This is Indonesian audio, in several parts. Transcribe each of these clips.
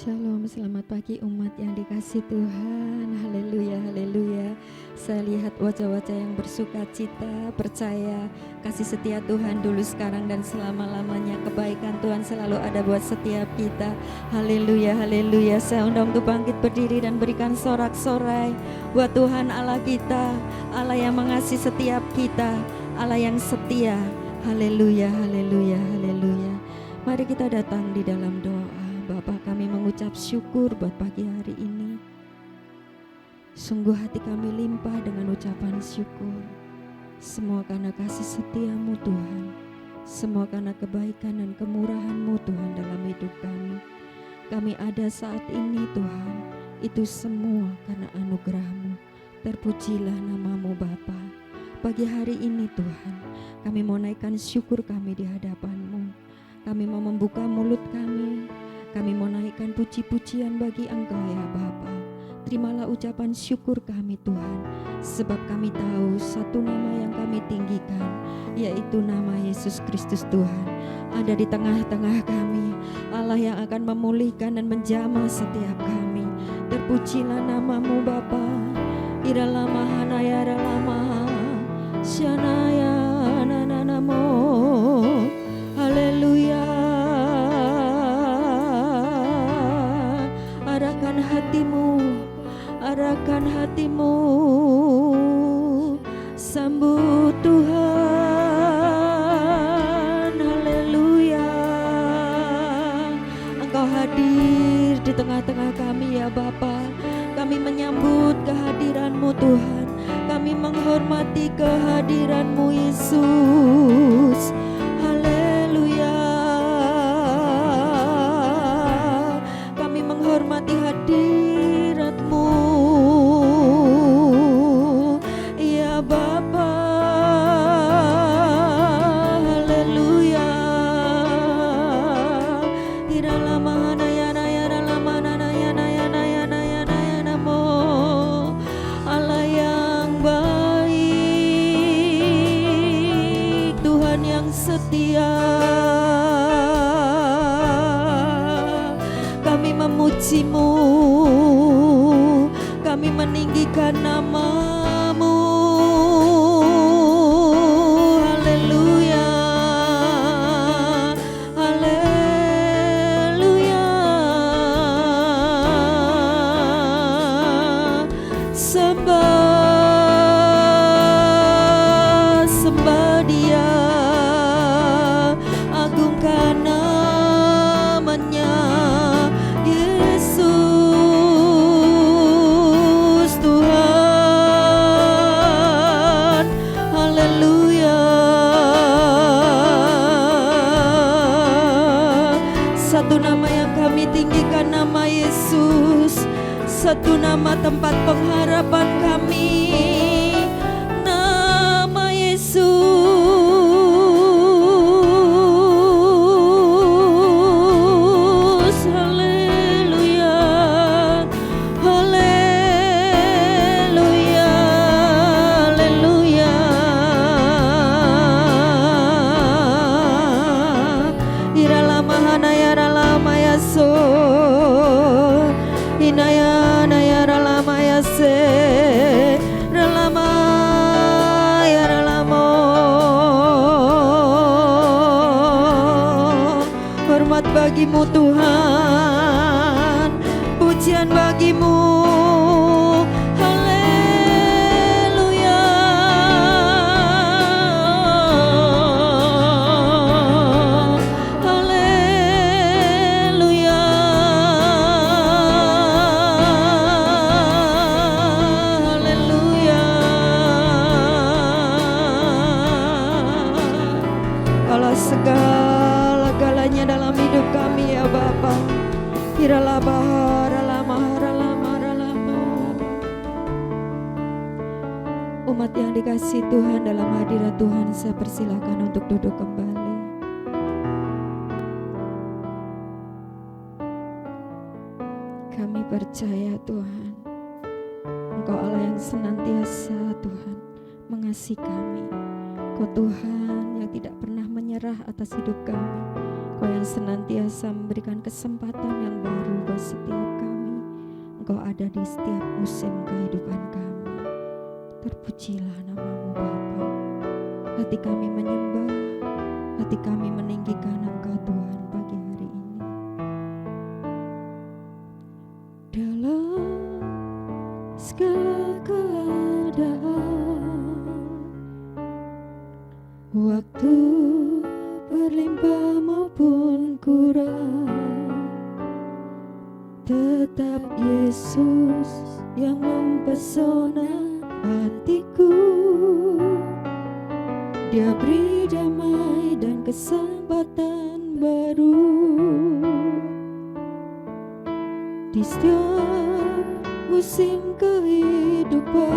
Shalom, selamat pagi umat yang dikasih Tuhan. Haleluya, haleluya. Saya lihat wajah-wajah yang bersuka cita, percaya kasih setia Tuhan dulu, sekarang, dan selama-lamanya. Kebaikan Tuhan selalu ada buat setiap kita. Haleluya, haleluya. Saya undang untuk bangkit berdiri dan berikan sorak-sorai buat Tuhan Allah kita, Allah yang mengasihi setiap kita, Allah yang setia. Haleluya, haleluya, haleluya. Mari kita datang di dalam doa. Bapa, kami mengucap syukur buat pagi hari ini. Sungguh hati kami limpah dengan ucapan syukur. Semua karena kasih setia-Mu Tuhan. Semua karena kebaikan dan kemurahan-Mu Tuhan dalam hidup kami. Kami ada saat ini Tuhan. Itu semua karena anugerah-Mu. Terpujilah nama-Mu Bapa. Pagi hari ini Tuhan, kami mau naikkan syukur kami di hadapan-Mu. Kami mau membuka mulut kami. Kami mau naikkan puji-pujian bagi Engkau ya Bapa. Terimalah ucapan syukur kami Tuhan. Sebab kami tahu satu nama yang kami tinggikan, yaitu nama Yesus Kristus Tuhan. Ada di tengah-tengah kami, Allah yang akan memulihkan dan menjamah setiap kami. Terpujilah nama-Mu Bapa. Iralama hanaya ralama syanaya nananamo. Haleluya. Arahkan hatimu, sambut Tuhan. Haleluya. Engkau hadir di tengah-tengah kami ya Bapa. Kami menyambut kehadiran-Mu Tuhan. Kami menghormati kehadiran-Mu Yesus. Haleluya. Kami menghormati hadirat-Mu ya Bapa. Haleluya. Iralama hanaya naya ralama nanaya naya naya naya naya namo. Allah yang baik, Tuhan yang setia. Kami memuji-Mu, kami meninggikan nama-Mu. Haleluya, haleluya. Sembah, sembah Dia, agungkan namanya. Yesus Tuhan. Haleluya. Satu nama yang kami tinggikan, nama Yesus. Satu nama tempat pengharapan kami, nama Yesus. Haleluya, haleluya, haleluya. Iralama hanaya ralama yaso, inaya naya ralama yase, ralama ya ralamo. Hormat bagi-Mu Tuhan, pujian bagi-Mu. Haleluya, haleluya, haleluya. Kalau segala-galanya dalam hidup kami ya Bapa. Iralabah ralama ralama ralama. Umat yang dikasihi Tuhan, dalam hadirat Tuhan saya persilakan untuk duduk kembali. Kami percaya Tuhan, Engkau Allah yang senantiasa Tuhan mengasihi kami. Engkau Tuhan yang tidak pernah menyerah atas hidup kami. Kau yang senantiasa memberikan kesempatan yang baru buat setiap ada di setiap musim kehidupan kami. Terpujilah nama-Mu Bapa. Hati kami menyembah, hati kami meninggikan Engkau Tuhan pagi hari ini. Dalam segala keadaan, waktu berlimpah maupun kurang, tetap Yesus yang mempesona hatiku. Dia beri damai dan kesempatan baru di setiap musim kehidupan.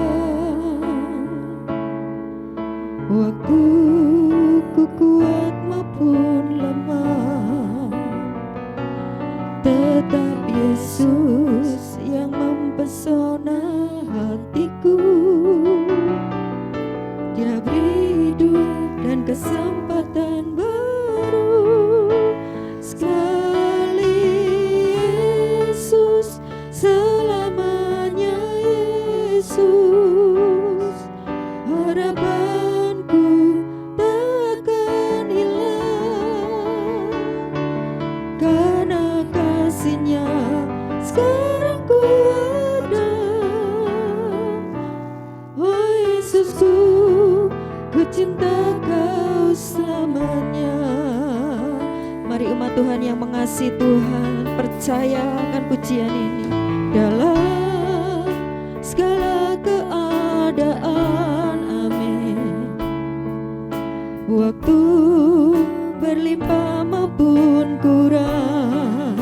Waktu ku kuat maupun lemah, tetap Yesus yang mempesona hatiku. Dia beri hidup dan kesempatan baru. Sekali Yesus, selamanya Yesus. Harapanku takkan hilang, karena kasih-Nya sekarang ku ada. Oh Yesusku, ku cinta Kau selamanya. Mari umat Tuhan yang mengasihi Tuhan, percaya akan pujian ini. Dalam segala keadaan, amin. Waktu berlimpah maupun kurang,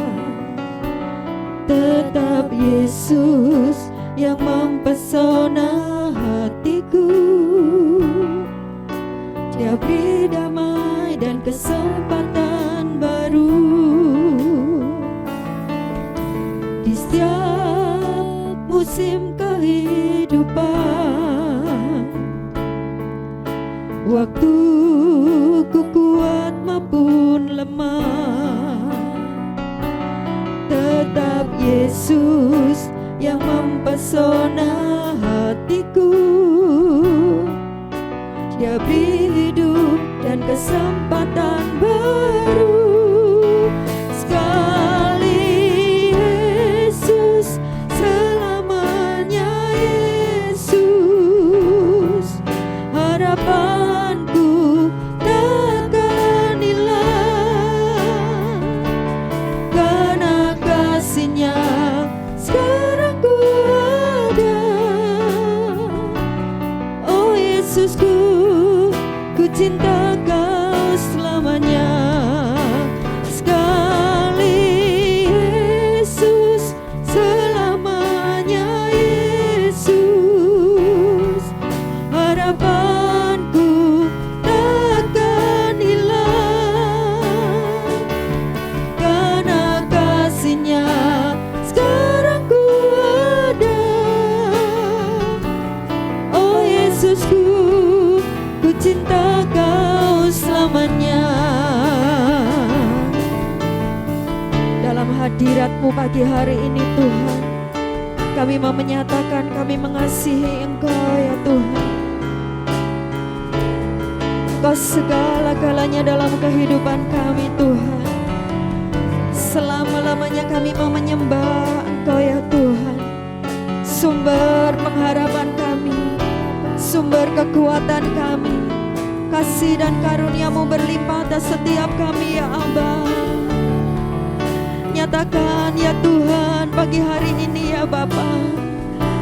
tetap Yesus yang mempesona hatiku. Dia beri damai dan kesempatan baru di setiap musim kehidupan. Waktu ku kuat maupun lemah, tetap Yesus yang mempesona hatiku. Dia beri hidup dan kesempatan baru. Sekali Yesus, selamanya Yesus. Harapanku takkan hilang, karena kasih-Nya sekarang ku ada. Oh Yesusku, ku cinta Kau selamanya. Sekali Yesus, selamanya Yesus. Harapanku takkan hilang, karena kasih-Nya sekarang ku ada. Oh Yesusku, ku cinta Kau selamanya. Dalam hadirat-Mu pagi hari ini Tuhan, kami mau menyatakan kami mengasihi Engkau ya Tuhan. Engkau segala-galanya dalam kehidupan kami Tuhan. Selama-lamanya kami mau menyembah Engkau ya Tuhan. Sumber pengharapan kami, sumber kekuatan kami. Kasih dan karunia-Mu berlimpah atas setiap kami ya Aba. Nyatakan ya Tuhan pagi hari ini ya Bapa,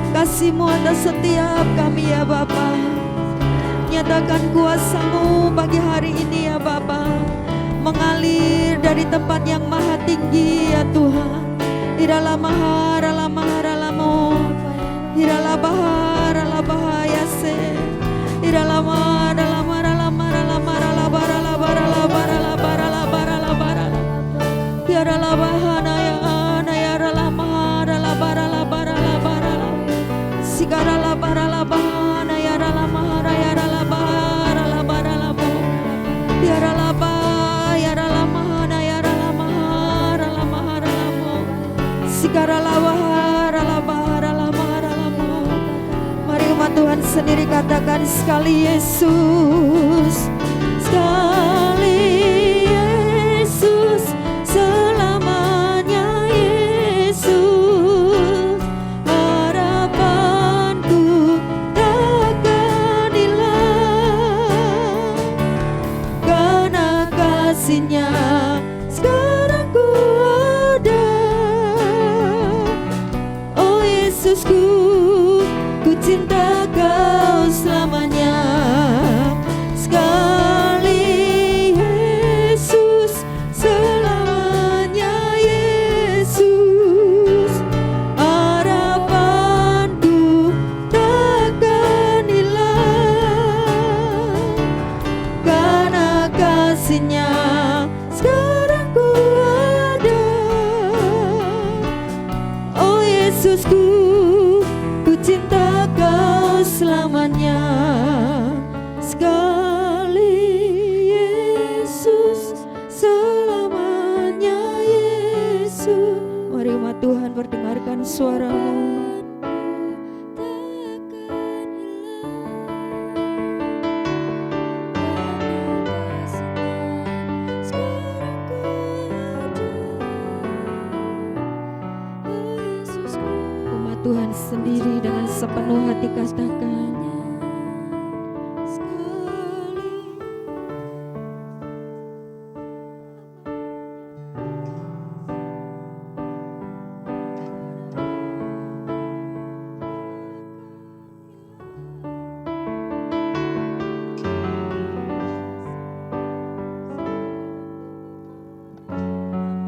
kasih-Mu atas setiap kami ya Bapa. Nyatakan kuasa-Mu pagi hari ini ya Bapa, mengalir dari tempat yang maha tinggi ya Tuhan. Iralah mahara la mahara lamo, iralah bahara la bahaya se, iralah mahara la mahara la mahara la mahara la bara la bara la bara la bara la bara la bara la, iralah bahana yang ana iralah mahara la bara la bara la bara la, sigara la bara la bahana iralah mahara iralah bara la bara la mo, iralah bah iralah mahana iralah mahara la mahara la mo. Mari umat Tuhan sendiri katakan sekali Yesus, sekali Yesus, selamanya Yesus. Harapanku takkan hilang, karena kasih-Nya sekarang ku ada. Oh Yesusku, ku cinta Kau selamanya. Sekali Yesus, selamanya Yesus. Harapanku takkan hilang, karena kasih-Nya sekarang ku ada. Oh Yesusku, ku cinta Kau selamanya. Sekali Yesus, selamanya Yesus. Mari umat Tuhan perdengarkan suaramu. Umat Tuhan sendiri dengan sepenuh hati katakan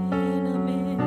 amin, amin.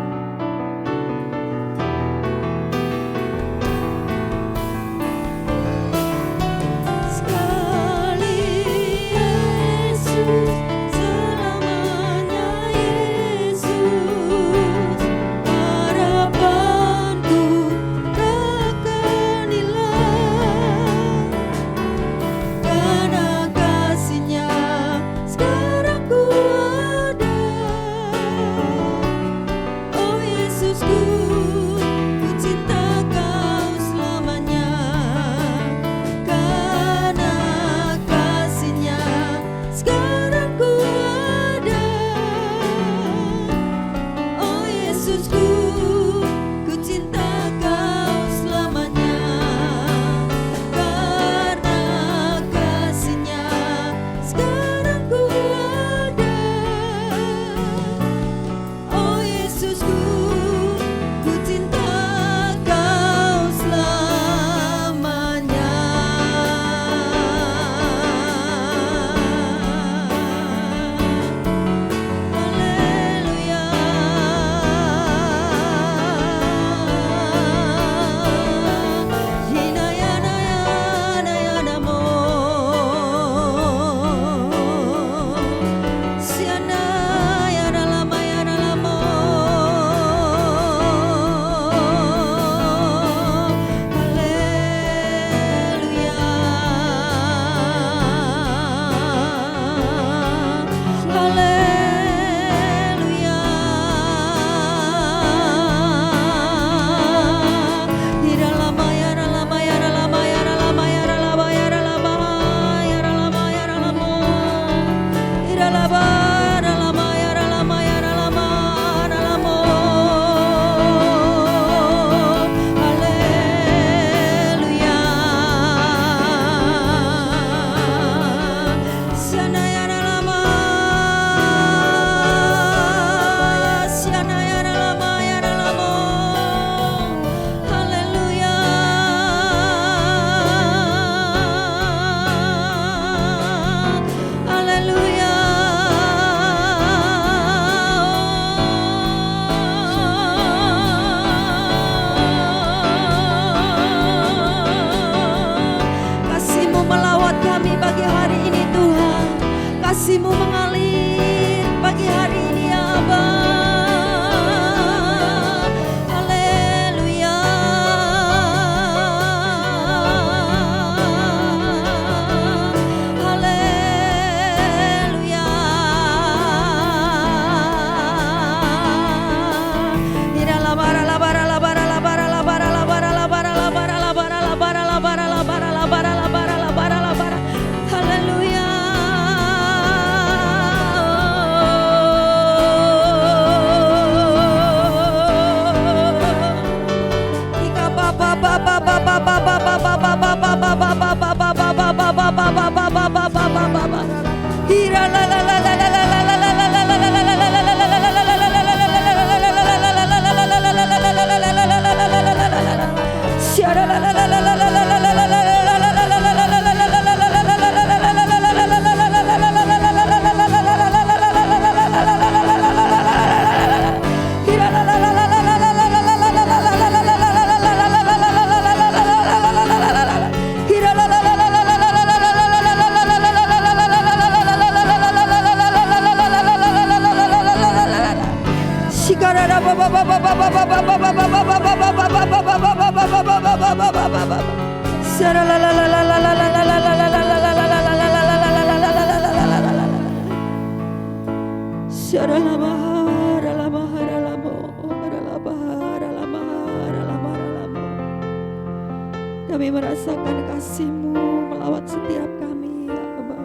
Kami merasakan kasih-Mu melawat setiap kami, ya Aba.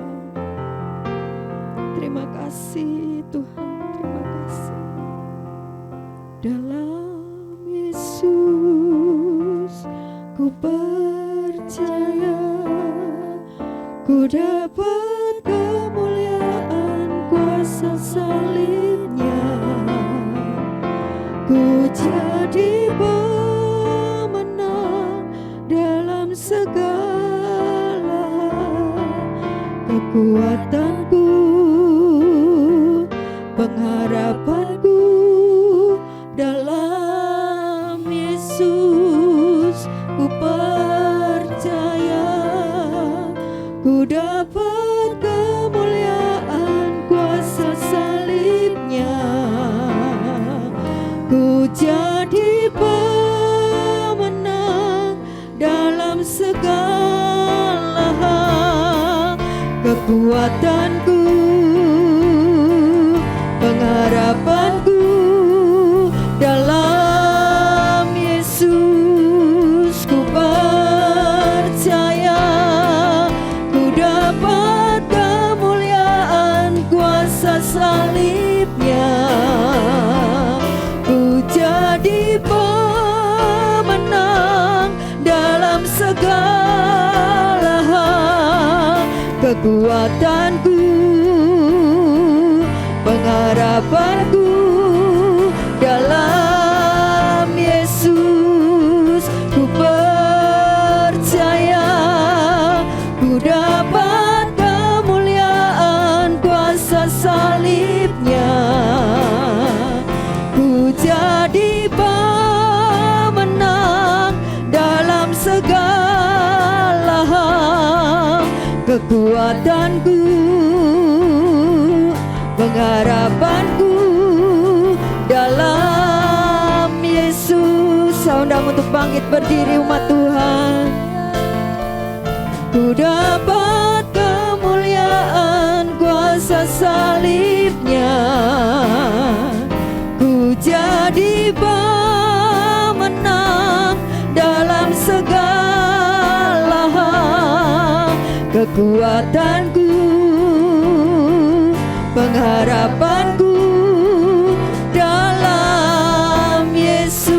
Terima kasih Tuhan, terima kasih. Dalam Yesus ku percaya, ku dapat kemuliaan kuasa salibnya, ku jadi pemenang dalam segala kekuatanku, pengharapanku dalam Yesus. Ku percaya, ku dapat kemuliaan kuasa salibnya, ku jadi pemenang dalam segala hal. Kekuatanku, pengharapanku dalam Yesus. Ku percaya, ku dapat kemuliaan kuasa salibnya, ku jadi pemenang dalam segala hal. Kekuatanku, pengharapanku dalam Yesus. Ku percaya, ku dapat kemuliaan kuasa salibnya, ku jadi pemenang dalam segala hal. Kekuatanku, pengharapanku dalam Yesus. Undang untuk bangkit berdiri umat Tuhan. Ku dapat kemuliaan kuasa salibnya, ku jadi pemenang dalam segala hal. Kekuatanku, pengharapanku dalam Yesus.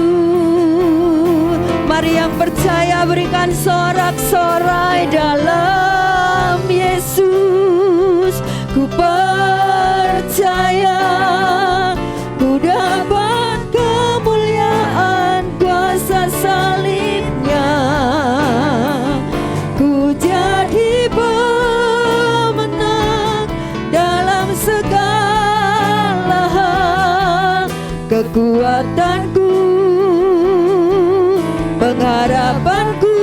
Mari yang percaya berikan sorak-sorai dalam Yesus. Ku percaya, ku dapat kemuliaan kuasa salibnya, ku jadi pemenang dalam segala hal. Kekuatanku, pengharapanku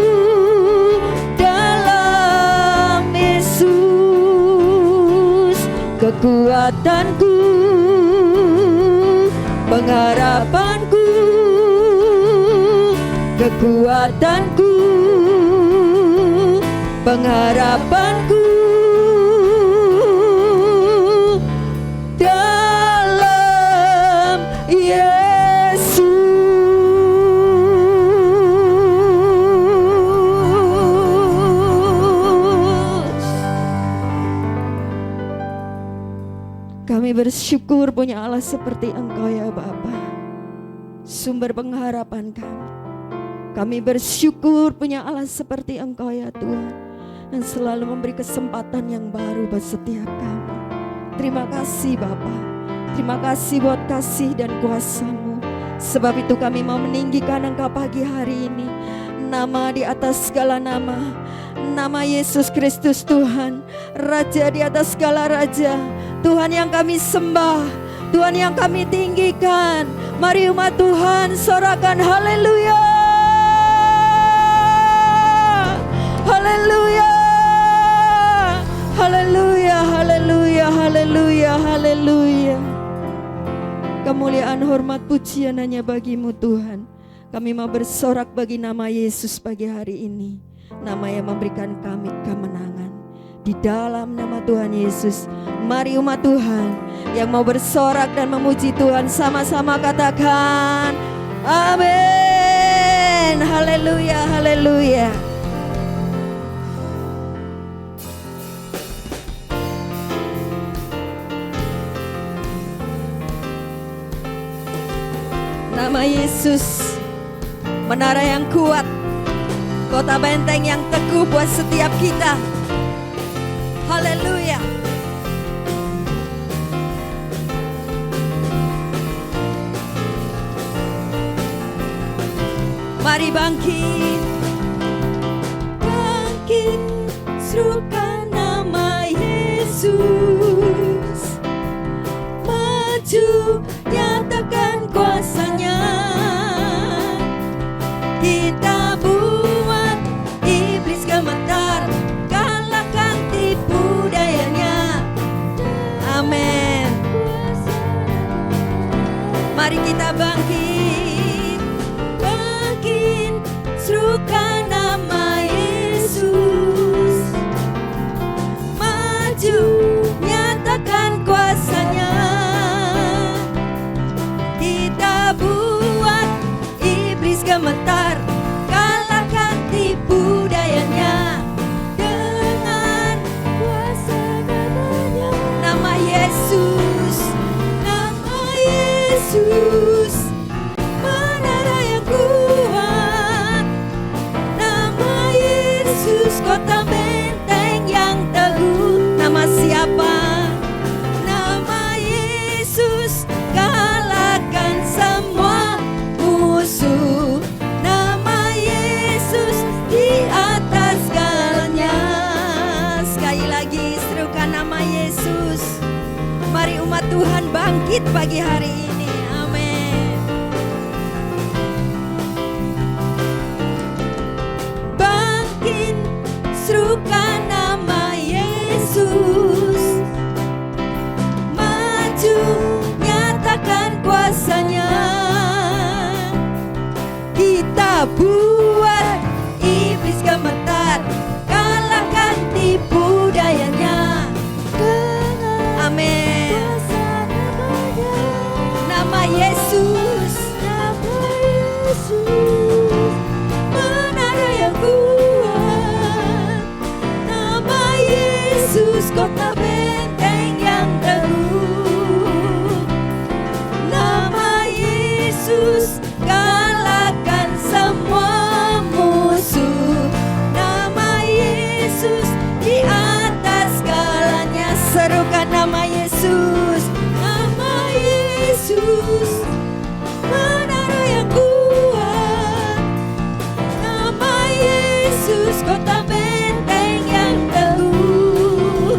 dalam Yesus. Kekuatanku, pengharapanku, kekuatanku, pengharapanku dalam Yesus. Kami bersyukur punya Allah seperti Engkau ya Bapa, sumber pengharapan kami. Kami bersyukur punya Allah seperti Engkau ya Tuhan, yang selalu memberi kesempatan yang baru buat setiap kami. Terima kasih Bapa, terima kasih buat kasih dan kuasa-Mu. Sebab itu kami mau meninggikan Engkau pagi hari ini. Nama di atas segala nama, nama Yesus Kristus Tuhan, Raja di atas segala raja, Tuhan yang kami sembah, Tuhan yang kami tinggikan. Mari umat Tuhan sorakan haleluya, haleluya, haleluya, haleluya, haleluya, haleluya. Kemuliaan, hormat, pujian hanya bagi-Mu Tuhan. Kami mau bersorak bagi nama Yesus pagi hari ini. Nama yang memberikan kami kemenangan. Di dalam nama Tuhan Yesus, mari umat Tuhan yang mau bersorak dan memuji Tuhan sama-sama katakan amin. Haleluya, haleluya. Nama Yesus, menara yang kuat, kota benteng yang teguh buat setiap kita. Haleluya. Mari bangkit, bangkit, serukan nama Yesus. Maju, nyatakan kuasanya. Kita buat iblis gemetar, kalahkan tipu dayanya. Amin. Mari kita bangkit, bangkit, serukan nama Yesus. Maju, nyatakan kuasanya. Kita buat iblis gemetar, kalahkan tipu dayanya. Dengan kuasa namanya, nama Yesus, nama Yesus, menara yang kuat. Nama Yesus, kota benteng yang teguh. Nama siapa? Nama Yesus, kalahkan semua musuh. Nama Yesus di atas segalanya. Sekali lagi serukan nama Yesus. Mari umat Tuhan bangkit pagi hari ini. Amin. Bangkit, serukan nama Yesus. Maju, nyatakan kuasanya. Kita buat iblis gemetar, kalahkan tipu dayanya. Amin. Nama Yesus, menara yang kuat. Nama Yesus, kota benteng yang teguh. Nama Yesus, kalahkan semua musuh. Nama Yesus di atas segalanya. Serukan nama Yesus, nama Yesus, menara yang kuat. Nama Yesus, kota benteng yang teguh.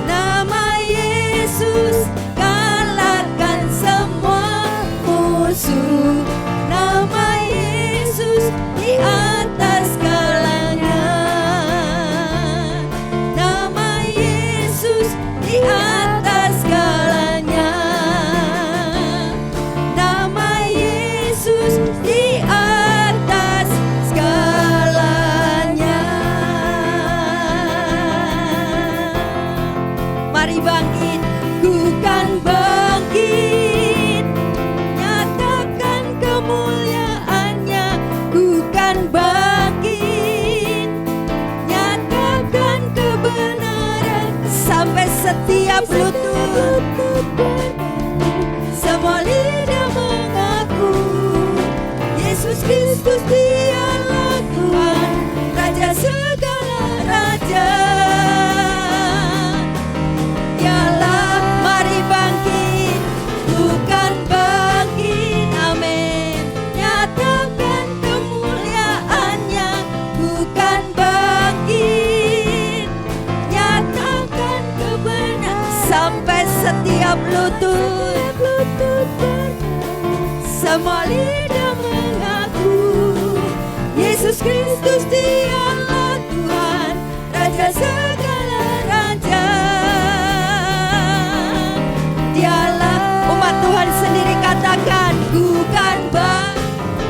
Nama Yesus, kalahkan semua musuh. Nama Yesus di atas segalanya. Nama Yesus di atas segalanya. Nama Yesus di atas segalanya. Mari bangkit, bukan bangkit, nyatakan kemuliaannya. Bukan bangkit, nyatakan kebenaran. Sampai setiap lutut, semua lidah mengaku Yesus Kristus dialah Tuhan, Raja segala raja. Dialah, mari bangkit, bukan bangkit, amin. Nyatakan kemuliaannya, bukan bangkit, nyatakan kebenaran. Sampai setiap lutut, semua lidah mengaku Yesus Kristus dialah Tuhan, Raja segala raja. Dialah, umat Tuhan sendiri katakan, bukan bangkit,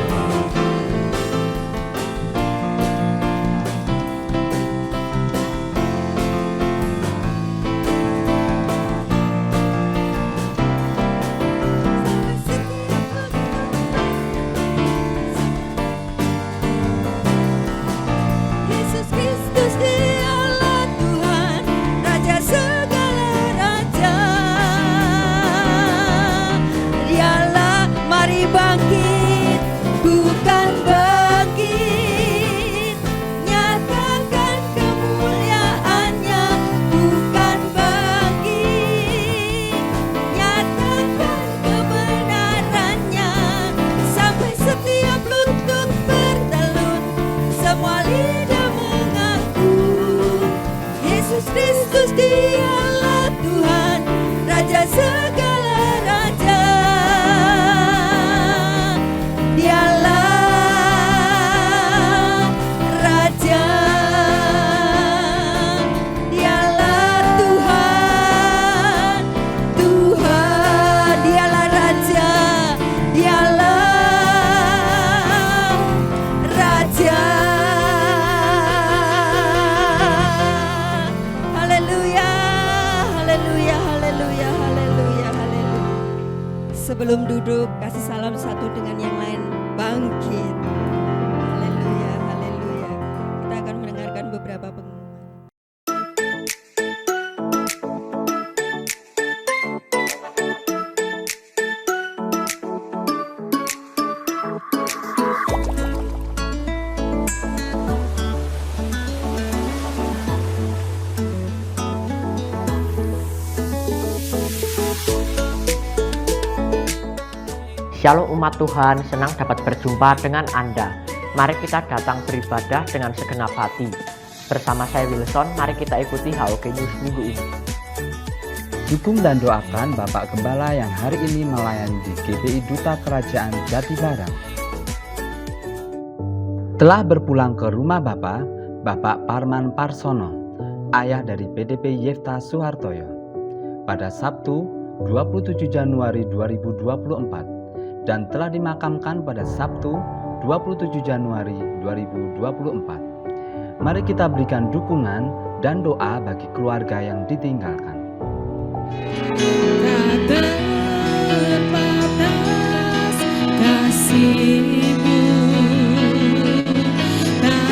Shalom umat Tuhan, senang dapat berjumpa dengan Anda. Mari kita datang beribadah dengan segenap hati. Bersama saya Wilson, mari kita ikuti HOG News minggu ini. Dukung dan doakan Bapak Gembala yang hari ini melayani di GPI Duta Kerajaan Jatibarang. Telah berpulang ke rumah Bapak Parman Parsono, ayah dari PDP Yefta Suhartoyo, pada Sabtu 27 Januari 2024 dan telah dimakamkan pada Sabtu 27 Januari 2024. Mari kita berikan dukungan dan doa bagi keluarga yang ditinggalkan. Tak terbatas kasih-Mu, tak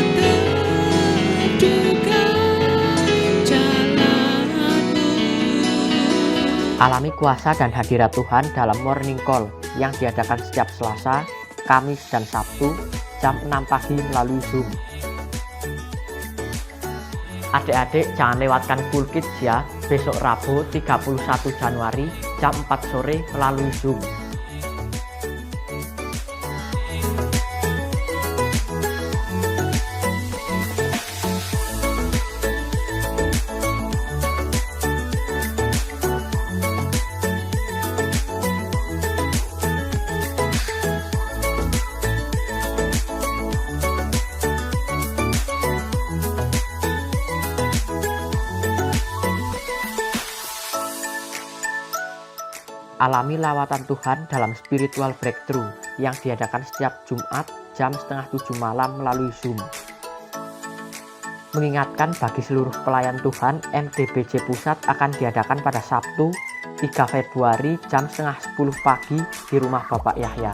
terduga jalan-Mu. Alami kuasa dan hadirat Tuhan dalam Morning Call yang diadakan setiap Selasa, Kamis, dan Sabtu jam 6 pagi melalui Zoom. Adik-adik jangan lewatkan Cool Kids ya, besok Rabu 31 Januari jam 4 sore melalui Zoom. Alami lawatan Tuhan dalam Spiritual Breakthrough yang diadakan setiap Jumat jam setengah 7 malam melalui Zoom. Mengingatkan bagi seluruh pelayan Tuhan, MDBJ Pusat akan diadakan pada Sabtu 3 Februari jam setengah 10 pagi di rumah Bapak Yahya.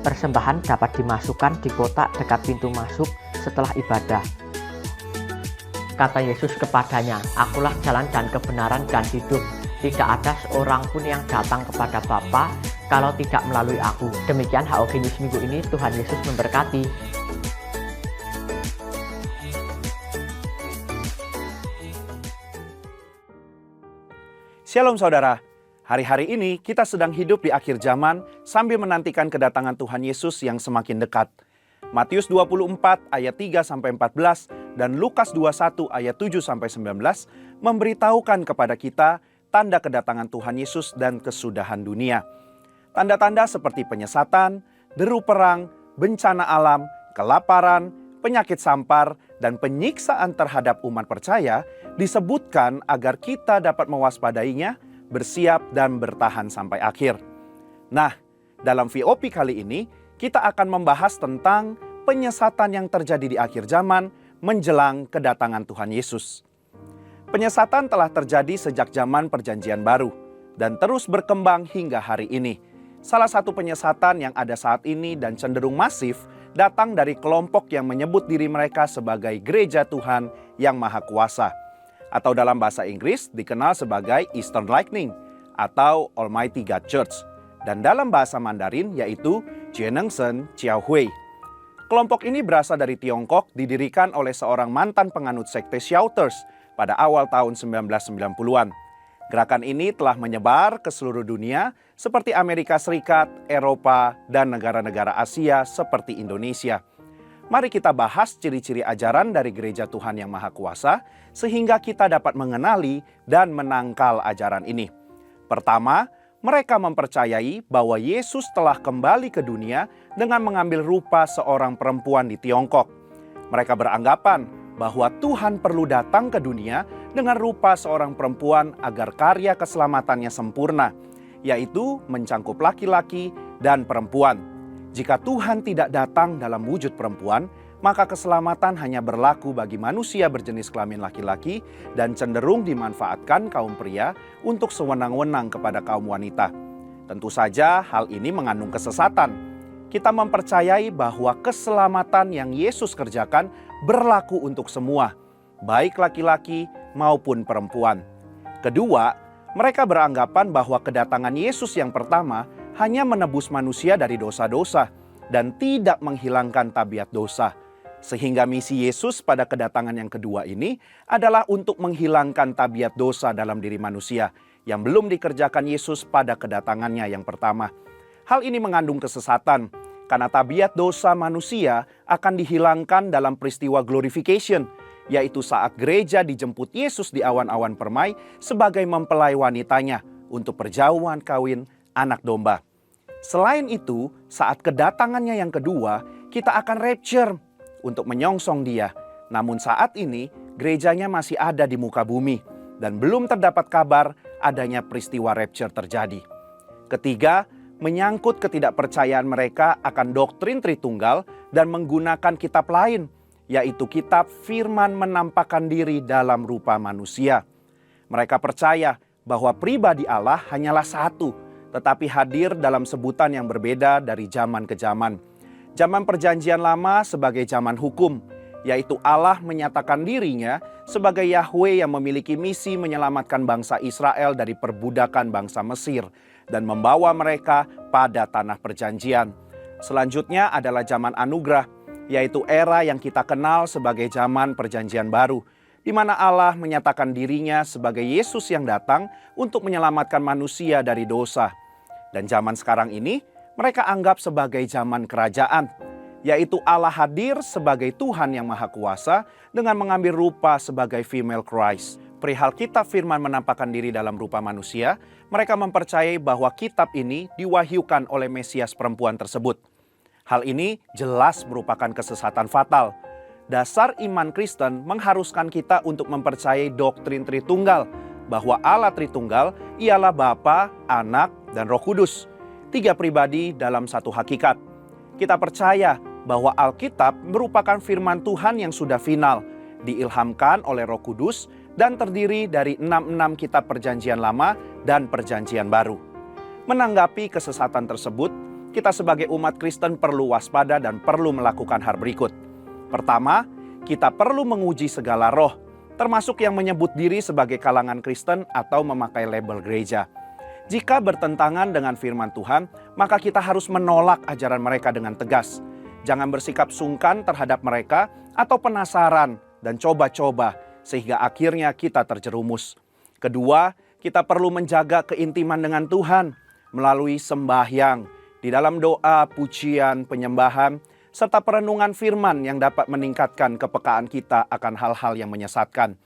Persembahan dapat dimasukkan di kotak dekat pintu masuk setelah ibadah. Kata Yesus kepadanya, "Akulah jalan dan kebenaran dan hidup. Tidak ada seorang pun yang datang kepada Bapa kalau tidak melalui aku." Demikian HOG News minggu ini. Tuhan Yesus memberkati. Shalom saudara. Hari-hari ini kita sedang hidup di akhir zaman sambil menantikan kedatangan Tuhan Yesus yang semakin dekat. Matius 24 ayat 3-14 dan Lukas 21 ayat 7-19 memberitahukan kepada kita tanda kedatangan Tuhan Yesus dan kesudahan dunia. Tanda-tanda seperti penyesatan, deru perang, bencana alam, kelaparan, penyakit sampar, dan penyiksaan terhadap umat percaya disebutkan agar kita dapat mewaspadainya, bersiap dan bertahan sampai akhir. Nah, dalam VOP kali ini kita akan membahas tentang penyesatan yang terjadi di akhir zaman menjelang kedatangan Tuhan Yesus. Penyesatan telah terjadi sejak zaman Perjanjian Baru dan terus berkembang hingga hari ini. Salah satu penyesatan yang ada saat ini dan cenderung masif datang dari kelompok yang menyebut diri mereka sebagai Gereja Tuhan yang Maha Kuasa, atau dalam bahasa Inggris dikenal sebagai Eastern Lightning atau Almighty God Church, dan dalam bahasa Mandarin yaitu Jianengsen Xiaohui. Kelompok ini berasal dari Tiongkok, didirikan oleh seorang mantan penganut sekte Shouters pada awal tahun 1990-an. Gerakan ini telah menyebar ke seluruh dunia seperti Amerika Serikat, Eropa, dan negara-negara Asia seperti Indonesia. Mari kita bahas ciri-ciri ajaran dari Gereja Tuhan yang Maha Kuasa sehingga kita dapat mengenali dan menangkal ajaran ini. Pertama, mereka mempercayai bahwa Yesus telah kembali ke dunia dengan mengambil rupa seorang perempuan di Tiongkok. Mereka beranggapan bahwa Tuhan perlu datang ke dunia dengan rupa seorang perempuan agar karya keselamatannya sempurna, yaitu mencangkup laki-laki dan perempuan. Jika Tuhan tidak datang dalam wujud perempuan, maka keselamatan hanya berlaku bagi manusia berjenis kelamin laki-laki dan cenderung dimanfaatkan kaum pria untuk sewenang-wenang kepada kaum wanita. Tentu saja hal ini mengandung kesesatan. Kita mempercayai bahwa keselamatan yang Yesus kerjakan berlaku untuk semua, baik laki-laki maupun perempuan. Kedua, mereka beranggapan bahwa kedatangan Yesus yang pertama hanya menebus manusia dari dosa-dosa dan tidak menghilangkan tabiat dosa. Sehingga misi Yesus pada kedatangan yang kedua ini adalah untuk menghilangkan tabiat dosa dalam diri manusia yang belum dikerjakan Yesus pada kedatangannya yang pertama. Hal ini mengandung kesesatan karena tabiat dosa manusia akan dihilangkan dalam peristiwa glorification, yaitu saat gereja dijemput Yesus di awan-awan permai sebagai mempelai wanitanya untuk perjamuan kawin anak domba. Selain itu, saat kedatangannya yang kedua, kita akan rapture untuk menyongsong Dia. Namun saat ini, gerejanya masih ada di muka bumi dan belum terdapat kabar adanya peristiwa rapture terjadi. Ketiga, menyangkut ketidakpercayaan mereka akan doktrin Tritunggal dan menggunakan kitab lain, yaitu kitab Firman menampakkan diri dalam rupa manusia. Mereka percaya bahwa pribadi Allah hanyalah satu, tetapi hadir dalam sebutan yang berbeda dari zaman ke zaman. Zaman Perjanjian Lama sebagai zaman hukum, yaitu Allah menyatakan dirinya sebagai Yahweh yang memiliki misi menyelamatkan bangsa Israel dari perbudakan bangsa Mesir dan membawa mereka pada tanah perjanjian. Selanjutnya adalah zaman anugerah, yaitu era yang kita kenal sebagai zaman Perjanjian Baru, di mana Allah menyatakan dirinya sebagai Yesus yang datang untuk menyelamatkan manusia dari dosa. Dan zaman sekarang ini mereka anggap sebagai zaman kerajaan, yaitu Allah hadir sebagai Tuhan yang Maha Kuasa dengan mengambil rupa sebagai female Christ. Perihal kitab Firman menampakkan diri dalam rupa manusia, mereka mempercayai bahwa kitab ini diwahyukan oleh Mesias perempuan tersebut. Hal ini jelas merupakan kesesatan fatal. Dasar iman Kristen mengharuskan kita untuk mempercayai doktrin Tritunggal, bahwa Allah Tritunggal ialah Bapa, Anak, dan Roh Kudus. 3 pribadi dalam satu hakikat. Kita percaya bahwa Alkitab merupakan firman Tuhan yang sudah final, diilhamkan oleh Roh Kudus dan terdiri dari 66 kitab Perjanjian Lama dan Perjanjian Baru. Menanggapi kesesatan tersebut, kita sebagai umat Kristen perlu waspada dan perlu melakukan hal berikut. Pertama, kita perlu menguji segala roh, termasuk yang menyebut diri sebagai kalangan Kristen atau memakai label gereja. Jika bertentangan dengan firman Tuhan, maka kita harus menolak ajaran mereka dengan tegas. Jangan bersikap sungkan terhadap mereka atau penasaran dan coba-coba sehingga akhirnya kita terjerumus. Kedua, kita perlu menjaga keintiman dengan Tuhan melalui sembahyang, di dalam doa, pujian, penyembahan, serta perenungan firman yang dapat meningkatkan kepekaan kita akan hal-hal yang menyesatkan.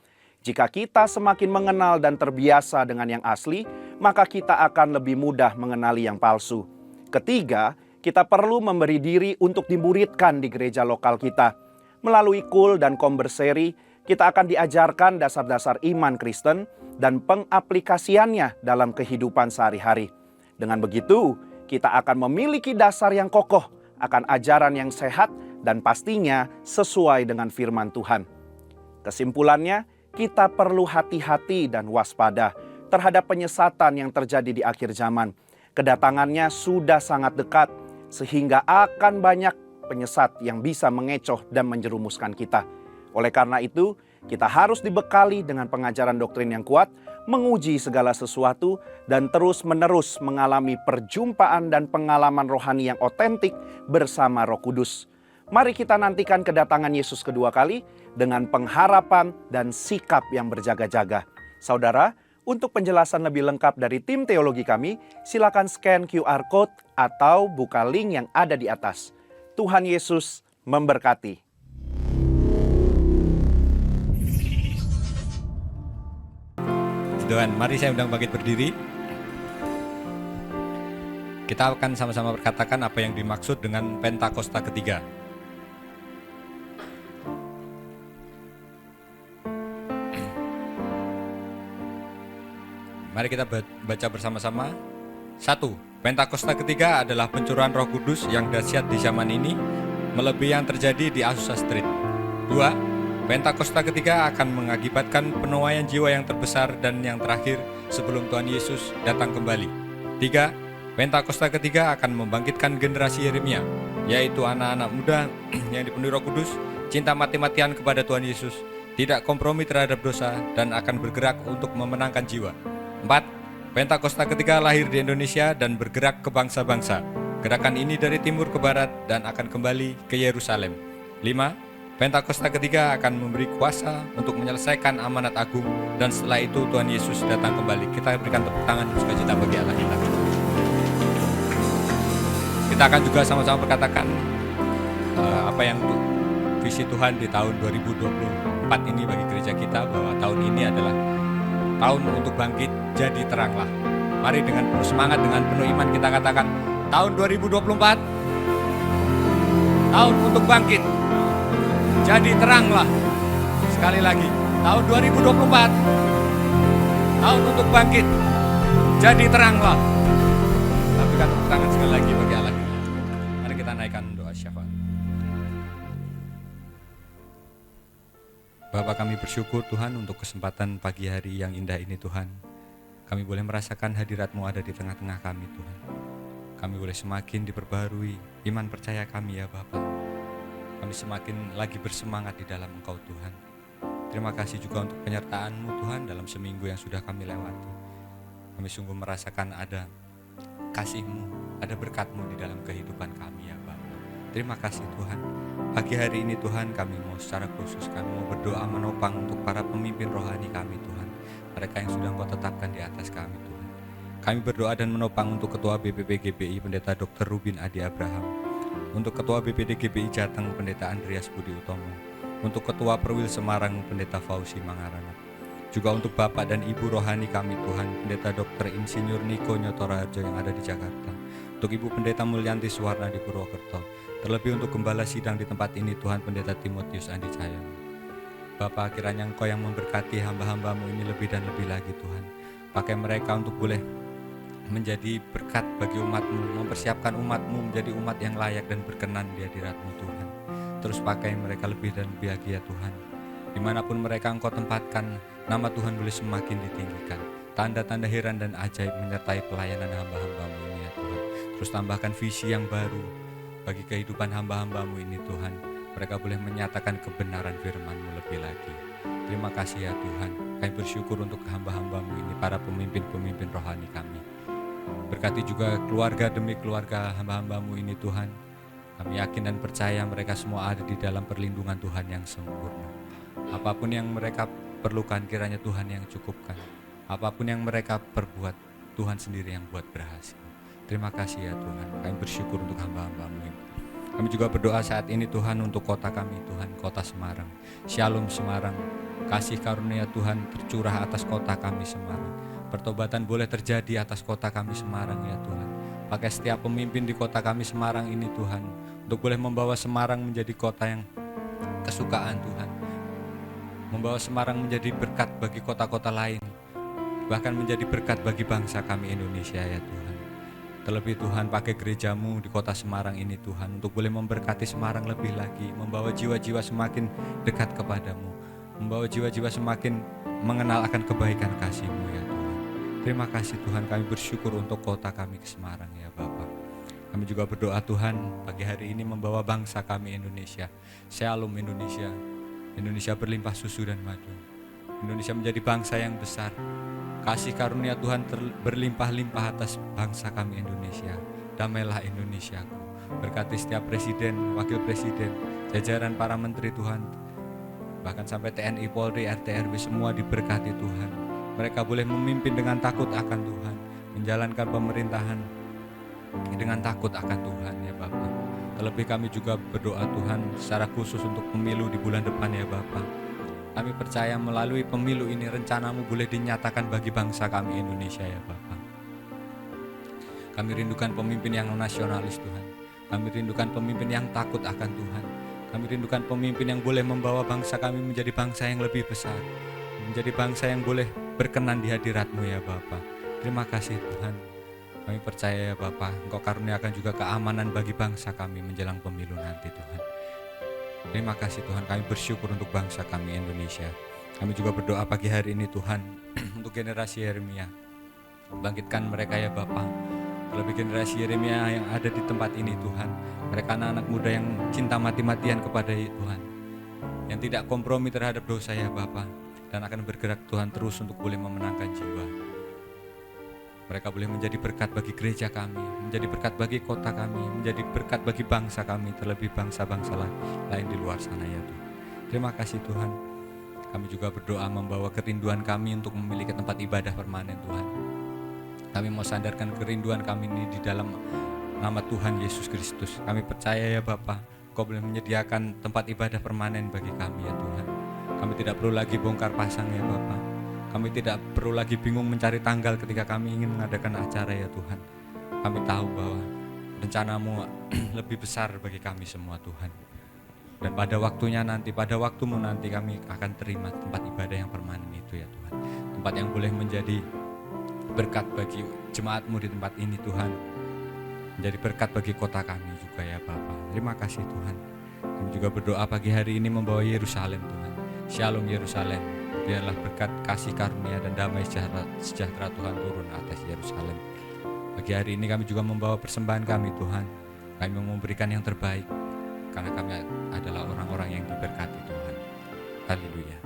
Jika kita semakin mengenal dan terbiasa dengan yang asli, maka kita akan lebih mudah mengenali yang palsu. Ketiga, kita perlu memberi diri untuk dimuridkan di gereja lokal kita. Melalui KUL dan Komberseri, kita akan diajarkan dasar-dasar iman Kristen dan pengaplikasiannya dalam kehidupan sehari-hari. Dengan begitu, kita akan memiliki dasar yang kokoh akan ajaran yang sehat dan pastinya sesuai dengan firman Tuhan. Kesimpulannya, kita perlu hati-hati dan waspada terhadap penyesatan yang terjadi di akhir zaman. Kedatangannya sudah sangat dekat, sehingga akan banyak penyesat yang bisa mengecoh dan menjerumuskan kita. Oleh karena itu, kita harus dibekali dengan pengajaran doktrin yang kuat, menguji segala sesuatu, dan terus-menerus mengalami perjumpaan dan pengalaman rohani yang otentik bersama Roh Kudus. Mari kita nantikan kedatangan Yesus kedua kali dengan pengharapan dan sikap yang berjaga-jaga. Saudara, untuk penjelasan lebih lengkap dari tim teologi kami, silakan scan QR Code atau buka link yang ada di atas. Tuhan Yesus memberkati. Tuhan, mari saya undang bangkit berdiri. Kita akan sama-sama berkatakan apa yang dimaksud dengan Pentakosta ketiga. Mari kita baca bersama-sama. 1. Pentakosta ketiga adalah pencurahan Roh Kudus yang dahsyat di zaman ini, melebihi yang terjadi di Azusa Street. 2. Pentakosta ketiga akan mengakibatkan penuaian jiwa yang terbesar dan yang terakhir sebelum Tuhan Yesus datang kembali. 3. Pentakosta ketiga akan membangkitkan generasi Yeremia, yaitu anak-anak muda yang dipenuhi Roh Kudus, cinta mati-matian kepada Tuhan Yesus, tidak kompromi terhadap dosa, dan akan bergerak untuk memenangkan jiwa. 4. Pentakosta ketiga lahir di Indonesia dan bergerak ke bangsa-bangsa. Gerakan ini dari timur ke barat dan akan kembali ke Yerusalem. 5. Pentakosta ketiga akan memberi kuasa untuk menyelesaikan amanat agung, dan setelah itu Tuhan Yesus datang kembali. Kita berikan tepuk tangan sukacita bagi Allah kita. Kita akan juga sama-sama berkatakan apa yang visi Tuhan di tahun 2024 ini bagi gereja kita, bahwa tahun ini adalah tahun untuk bangkit jadi teranglah. Mari dengan penuh semangat, dengan penuh iman kita katakan, tahun 2024 tahun untuk bangkit jadi teranglah. Sekali lagi, tahun 2024 tahun untuk bangkit jadi teranglah. Kita berikan tepuk tangan sekali lagi bagi Allah kita. Mari kita naikkan doa syafaat. Bapa, kami bersyukur Tuhan untuk kesempatan pagi hari yang indah ini Tuhan. Kami boleh merasakan hadirat-Mu ada di tengah-tengah kami Tuhan. Kami boleh semakin diperbarui iman percaya kami ya Bapa. Kami semakin lagi bersemangat di dalam Engkau Tuhan. Terima kasih juga untuk penyertaan-Mu Tuhan dalam seminggu yang sudah kami lewati. Kami sungguh merasakan ada kasih-Mu, ada berkat-Mu di dalam kehidupan kami ya Bapa. Terima kasih Tuhan. Pagi hari ini Tuhan, kami mau secara khusus kami mau berdoa menopang untuk para pemimpin rohani kami Tuhan. Mereka yang sudah Engkau tetapkan di atas kami Tuhan. Kami berdoa dan menopang untuk Ketua BPP GBI Pendeta Dr. Rubin Adi Abraham, untuk Ketua BPD GBI Jateng Pendeta Andreas Budi Utomo, untuk Ketua Perwil Semarang Pendeta Fauzi Mangarana, juga untuk Bapak dan Ibu rohani kami Tuhan, Pendeta Dr. Insinyur Niko Nyotoraharjo yang ada di Jakarta, untuk Ibu Pendeta Mulyanti Suwarna di Purwokerto, terlebih untuk Gembala Sidang di tempat ini Tuhan, Pendeta Timotius Andi Cahyono. Bapak, kiranya Engkau yang memberkati hamba-hamba-Mu ini lebih dan lebih lagi Tuhan. Pakai mereka untuk boleh menjadi berkat bagi umat-Mu, mempersiapkan umat-Mu menjadi umat yang layak dan berkenan di hadirat-Mu Tuhan. Terus pakai mereka lebih dan lebih lagi ya Tuhan. Dimanapun mereka Engkau tempatkan, nama Tuhan boleh semakin ditinggikan. Tanda-tanda heran dan ajaib menyertai pelayanan hamba-hamba-Mu ini ya Tuhan. Terus tambahkan visi yang baru bagi kehidupan hamba-hamba-Mu ini Tuhan. Mereka boleh menyatakan kebenaran firman-Mu lebih lagi. Terima kasih ya Tuhan. Kami bersyukur untuk hamba-hamba-Mu ini, para pemimpin-pemimpin rohani kami. Berkati juga keluarga demi keluarga hamba-hamba-Mu ini Tuhan. Kami yakin dan percaya mereka semua ada di dalam perlindungan Tuhan yang sempurna. Apapun yang mereka perlukan kiranya Tuhan yang cukupkan. Apapun yang mereka perbuat, Tuhan sendiri yang buat berhasil. Terima kasih ya Tuhan. Kami bersyukur untuk hamba-hamba-Mu ini. Kami juga berdoa saat ini Tuhan untuk kota kami Tuhan, kota Semarang. Shalom Semarang. Kasih karunia Tuhan tercurah atas kota kami Semarang. Pertobatan boleh terjadi atas kota kami Semarang ya Tuhan. Pakai setiap pemimpin di kota kami Semarang ini Tuhan, untuk boleh membawa Semarang menjadi kota yang kesukaan Tuhan. Membawa Semarang menjadi berkat bagi kota-kota lain, bahkan menjadi berkat bagi bangsa kami Indonesia ya Tuhan. Terlebih Tuhan, pakai gereja-Mu di kota Semarang ini Tuhan, untuk boleh memberkati Semarang lebih lagi, membawa jiwa-jiwa semakin dekat kepadamu, membawa jiwa-jiwa semakin mengenal akan kebaikan kasih-Mu ya Tuhan. Terima kasih Tuhan, kami bersyukur untuk kota kami ke Semarang ya Bapak. Kami juga berdoa Tuhan, pagi hari ini membawa bangsa kami Indonesia. Shalom Indonesia. Indonesia berlimpah susu dan madu. Indonesia menjadi bangsa yang besar. Kasih karunia Tuhan berlimpah-limpah atas bangsa kami Indonesia. Damailah Indonesiaku. Berkati setiap presiden, wakil presiden, jajaran para menteri Tuhan. Bahkan sampai TNI, Polri, RT, RW semua diberkati Tuhan. Mereka boleh memimpin dengan takut akan Tuhan, menjalankan pemerintahan dengan takut akan Tuhan ya Bapak. Terlebih kami juga berdoa Tuhan secara khusus untuk pemilu di bulan depan ya Bapak. Kami percaya melalui pemilu ini rencana-Mu boleh dinyatakan bagi bangsa kami Indonesia ya Bapak. Kami rindukan pemimpin yang nasionalis Tuhan. Kami rindukan pemimpin yang takut akan Tuhan. Kami rindukan pemimpin yang boleh membawa bangsa kami menjadi bangsa yang lebih besar, menjadi bangsa yang boleh berkenan di hadirat-Mu ya Bapa. Terima kasih Tuhan. Kami percaya ya Bapa, Engkau karuniakan juga keamanan bagi bangsa kami menjelang pemilu nanti Tuhan. Terima kasih Tuhan, kami bersyukur untuk bangsa kami Indonesia. Kami juga berdoa pagi hari ini Tuhan untuk generasi Yeremia. Bangkitkan mereka ya Bapa. Terlebih generasi Yeremia yang ada di tempat ini Tuhan. Mereka anak-anak muda yang cinta mati-matian kepada Tuhan, yang tidak kompromi terhadap dosa ya Bapa, dan akan bergerak Tuhan terus untuk boleh memenangkan jiwa. Mereka boleh menjadi berkat bagi gereja kami, menjadi berkat bagi kota kami, menjadi berkat bagi bangsa kami, terlebih bangsa-bangsa lain di luar sana ya Tuhan. Terima kasih Tuhan. Kami juga berdoa membawa kerinduan kami untuk memiliki tempat ibadah permanen Tuhan. Kami mau sandarkan kerinduan kami ini di dalam nama Tuhan Yesus Kristus. Kami percaya ya Bapa, Kau boleh menyediakan tempat ibadah permanen bagi kami ya Tuhan. Kami tidak perlu lagi bongkar pasang ya Bapa. Kami tidak perlu lagi bingung mencari tanggal ketika kami ingin mengadakan acara ya Tuhan. Kami tahu bahwa rencana-Mu lebih besar bagi kami semua Tuhan. Dan pada waktunya nanti, pada waktu-Mu nanti kami akan terima tempat ibadah yang permanen itu ya Tuhan. Tempat yang boleh menjadi berkat bagi jemaat-Mu di tempat ini Tuhan. Menjadi berkat bagi kota kami juga ya Bapa. Terima kasih Tuhan. Kami juga berdoa pagi hari ini membawa Yerusalem Tuhan. Shalom Yerusalem. Biarlah berkat kasih karunia dan damai sejahtera Tuhan turun atas Yerusalem. Pagi hari ini kami juga membawa persembahan kami Tuhan. Kami mau memberikan yang terbaik karena kami adalah orang-orang yang diberkati Tuhan. Haleluya.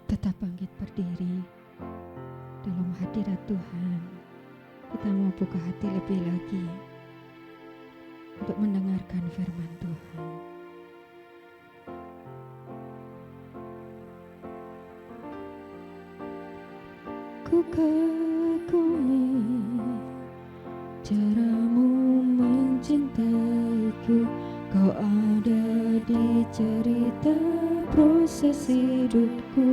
Tetap bangkit berdiri dalam hadirat Tuhan. Kita mau buka hati lebih lagi untuk mendengarkan firman Tuhan. Ku kagumi caramu mencintaiku. Kau ada di cerita proses hidupku.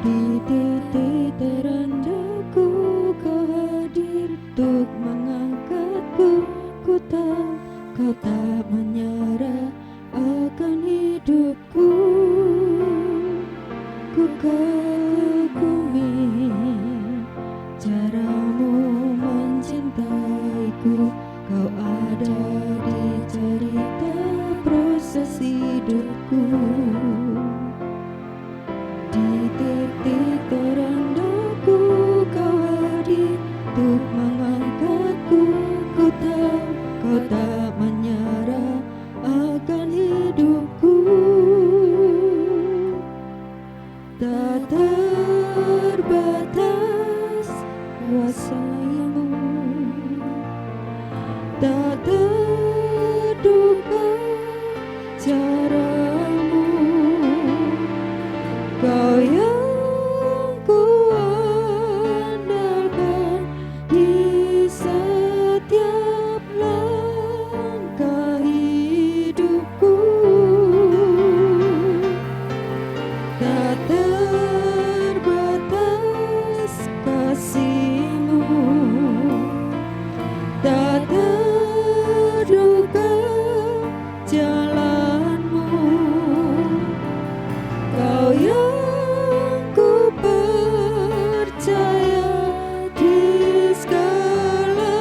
Di titik terendahku Kau hadir untuk mengangkatku. Ku tahu Kau tak menyerah akan hidupku. Ku kagumi caramu mencintaiku. Kau ada di cerita proses hidupku. Di titik terendahku Kau hadir untuk mengangkatku. Ku tahu Kau tak menyerah akan hidupku. Tak terbatas kuasa-Mu, tak terduga cara-Mu. Kau yang kuandalkan di setiap langkah hidupku. Tak terbatas kasih-Mu, tak terduga jalan-Mu. Kau yang ku percaya di segala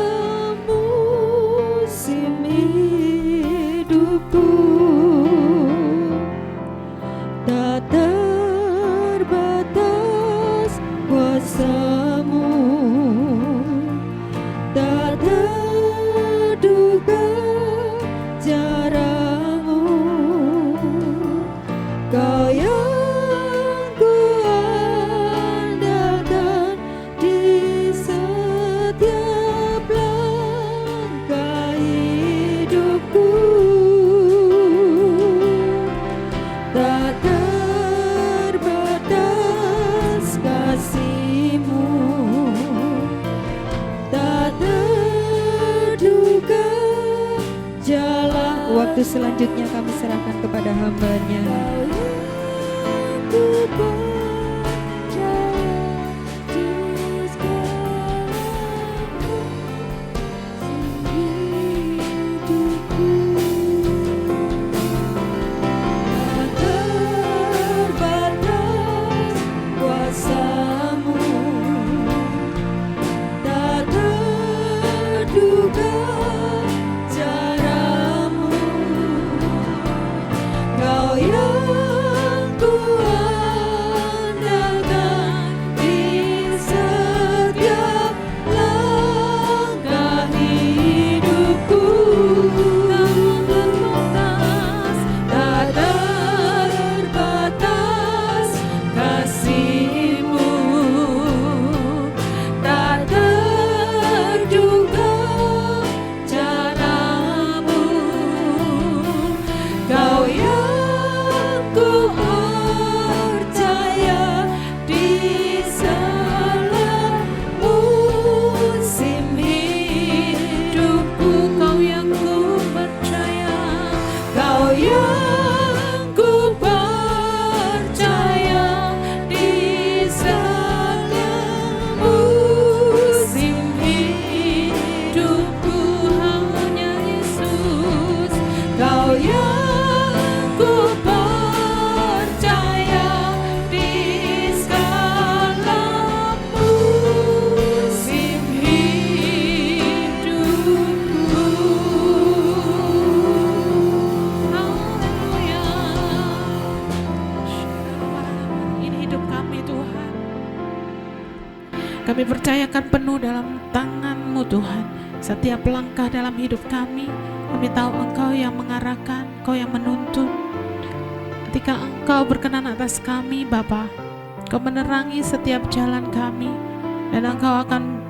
musim hidupku. Tak terbatas kuasa-Mu, tak terduga cara-Mu. Kau yang kuandalkan di setiap langkah hidupku. Tak terbatas kasih-Mu, tak terduga jalan. Waktu selanjutnya kami serahkan kepada hamba-Nya. Kau yang Kami percayakan penuh dalam tangan-Mu Tuhan. Setiap langkah dalam hidup kami tahu Engkau yang mengarahkan, Engkau yang menuntun. Ketika Engkau berkenan atas kami Bapa, Engkau menerangi setiap jalan kami, dan Engkau akan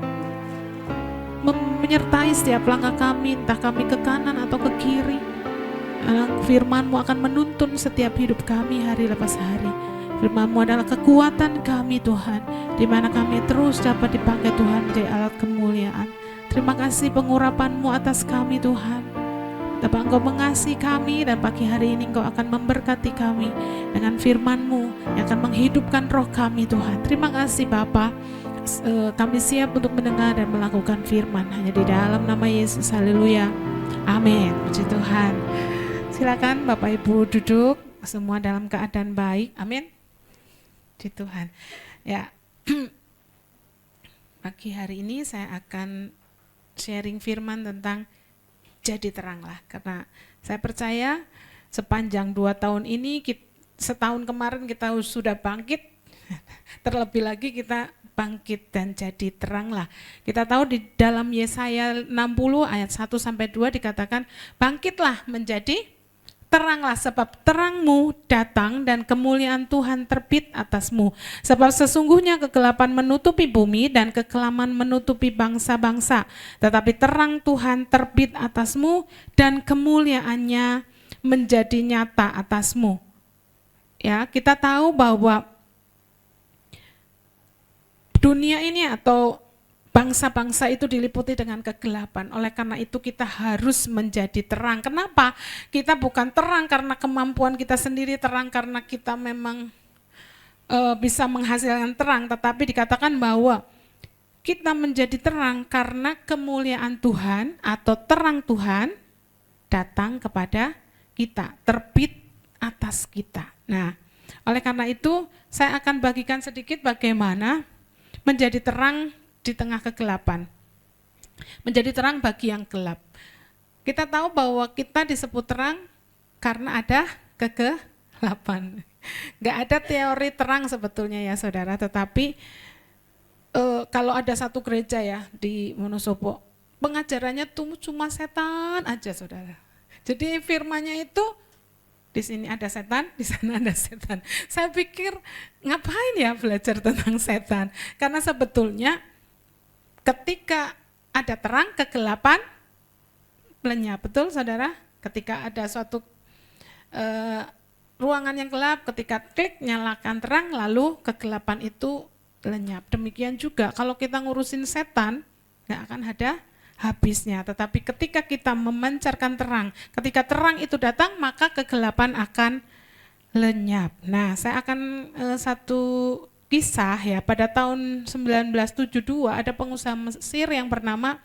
menyertai setiap langkah kami, entah kami ke kanan atau ke kiri. Firman-Mu akan menuntun setiap hidup kami hari lepas hari. Firman-Mu adalah kekuatan kami Tuhan, di mana kami terus dapat dipakai Tuhan menjadi alat kemuliaan. Terima kasih pengurapan-Mu atas kami Tuhan. Bapak, Engkau mengasihi kami, dan pagi hari ini Engkau akan memberkati kami dengan firman-Mu yang akan menghidupkan roh kami Tuhan. Terima kasih Bapa. Kami siap untuk mendengar dan melakukan firman hanya di dalam nama Yesus. Haleluya. Amin. Puji Tuhan. Silakan Bapak Ibu duduk, semua dalam keadaan baik. Amin. Puji Tuhan. Ya. Pagi hari ini saya akan sharing firman tentang jadi teranglah, karena saya percaya sepanjang 2 tahun ini, setahun kemarin kita sudah bangkit, terlebih lagi kita bangkit dan jadi teranglah. Kita tahu di dalam Yesaya 60 ayat 1-2 dikatakan, bangkitlah menjadi teranglah, sebab terangmu datang dan kemuliaan Tuhan terbit atasmu. Sebab sesungguhnya kegelapan menutupi bumi dan kekelaman menutupi bangsa-bangsa. Tetapi terang Tuhan terbit atasmu dan kemuliaannya menjadi nyata atasmu. Ya, kita tahu bahwa dunia ini atau bangsa-bangsa itu diliputi dengan kegelapan. Oleh karena itu kita harus menjadi terang. Kenapa? Kita bukan terang karena kemampuan kita sendiri, terang karena kita memang bisa menghasilkan terang, tetapi dikatakan bahwa kita menjadi terang karena kemuliaan Tuhan atau terang Tuhan datang kepada kita, terbit atas kita. Nah, oleh karena itu saya akan bagikan sedikit bagaimana menjadi terang di tengah kegelapan, menjadi terang bagi yang gelap. Kita tahu bahwa kita disebut terang karena ada kegelapan. Gak ada teori terang sebetulnya ya saudara, tetapi kalau ada satu gereja ya di Wonosobo, pengajarannya tuh cuma setan aja saudara. Jadi firmannya itu di sini ada setan, di sana ada setan. Saya pikir ngapain ya belajar tentang setan? Karena sebetulnya ketika ada terang, kegelapan lenyap. Betul saudara? Ketika ada suatu ruangan yang gelap, ketika klik nyalakan terang, lalu kegelapan itu lenyap. Demikian juga kalau kita ngurusin setan, gak akan ada habisnya. Tetapi ketika kita memancarkan terang, ketika terang itu datang, maka kegelapan akan lenyap. Nah, saya akan satu kisah ya, pada tahun 1972 ada pengusaha Mesir yang bernama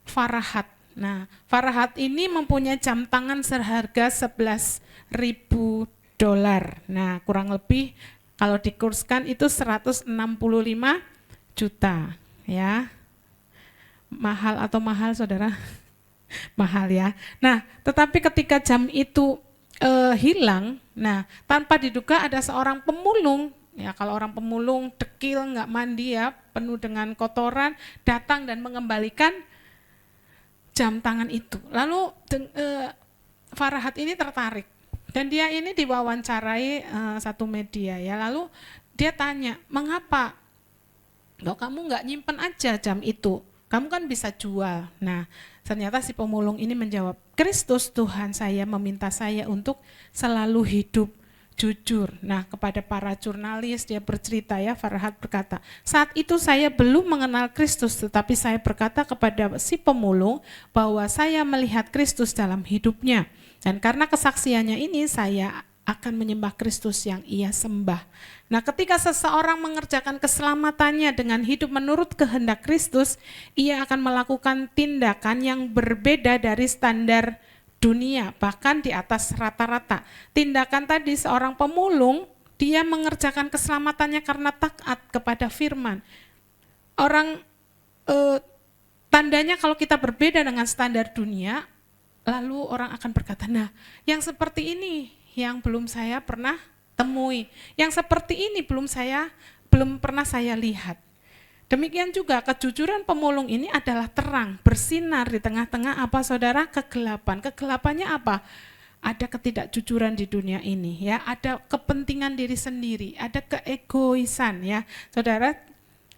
Farahat. Nah, Farahat ini mempunyai jam tangan seharga $11.000. Nah, kurang lebih kalau dikurskan itu 165 juta ya. Mahal atau mahal saudara? Mahal ya. Nah, tetapi ketika jam itu hilang, nah tanpa diduga ada seorang pemulung. Ya, kalau orang pemulung dekil, nggak mandi ya, penuh dengan kotoran, datang dan mengembalikan jam tangan itu. Lalu Farahat ini tertarik dan dia ini diwawancarai satu media ya. Lalu dia tanya, mengapa? Loh, kamu nggak nyimpen aja jam itu? Kamu kan bisa jual. Nah, ternyata si pemulung ini menjawab, Kristus Tuhan saya meminta saya untuk selalu hidup jujur. Nah, kepada para jurnalis dia bercerita ya, Farahat berkata, saat itu saya belum mengenal Kristus, tetapi saya berkata kepada si pemulung bahwa saya melihat Kristus dalam hidupnya. Dan karena kesaksiannya ini saya akan menyembah Kristus yang ia sembah. Nah, ketika seseorang mengerjakan keselamatannya dengan hidup menurut kehendak Kristus, ia akan melakukan tindakan yang berbeda dari standar dunia, bahkan di atas rata-rata. Tindakan tadi seorang pemulung, dia mengerjakan keselamatannya karena taat kepada firman. Tandanya kalau kita berbeda dengan standar dunia, lalu orang akan berkata, nah yang seperti ini yang belum saya pernah temui, yang seperti ini belum pernah saya lihat. Demikian juga kejujuran pemulung ini adalah terang, bersinar di tengah-tengah apa saudara? Kegelapan. Kegelapannya apa? Ada ketidakjujuran di dunia ini ya, ada kepentingan diri sendiri, ada keegoisan ya saudara.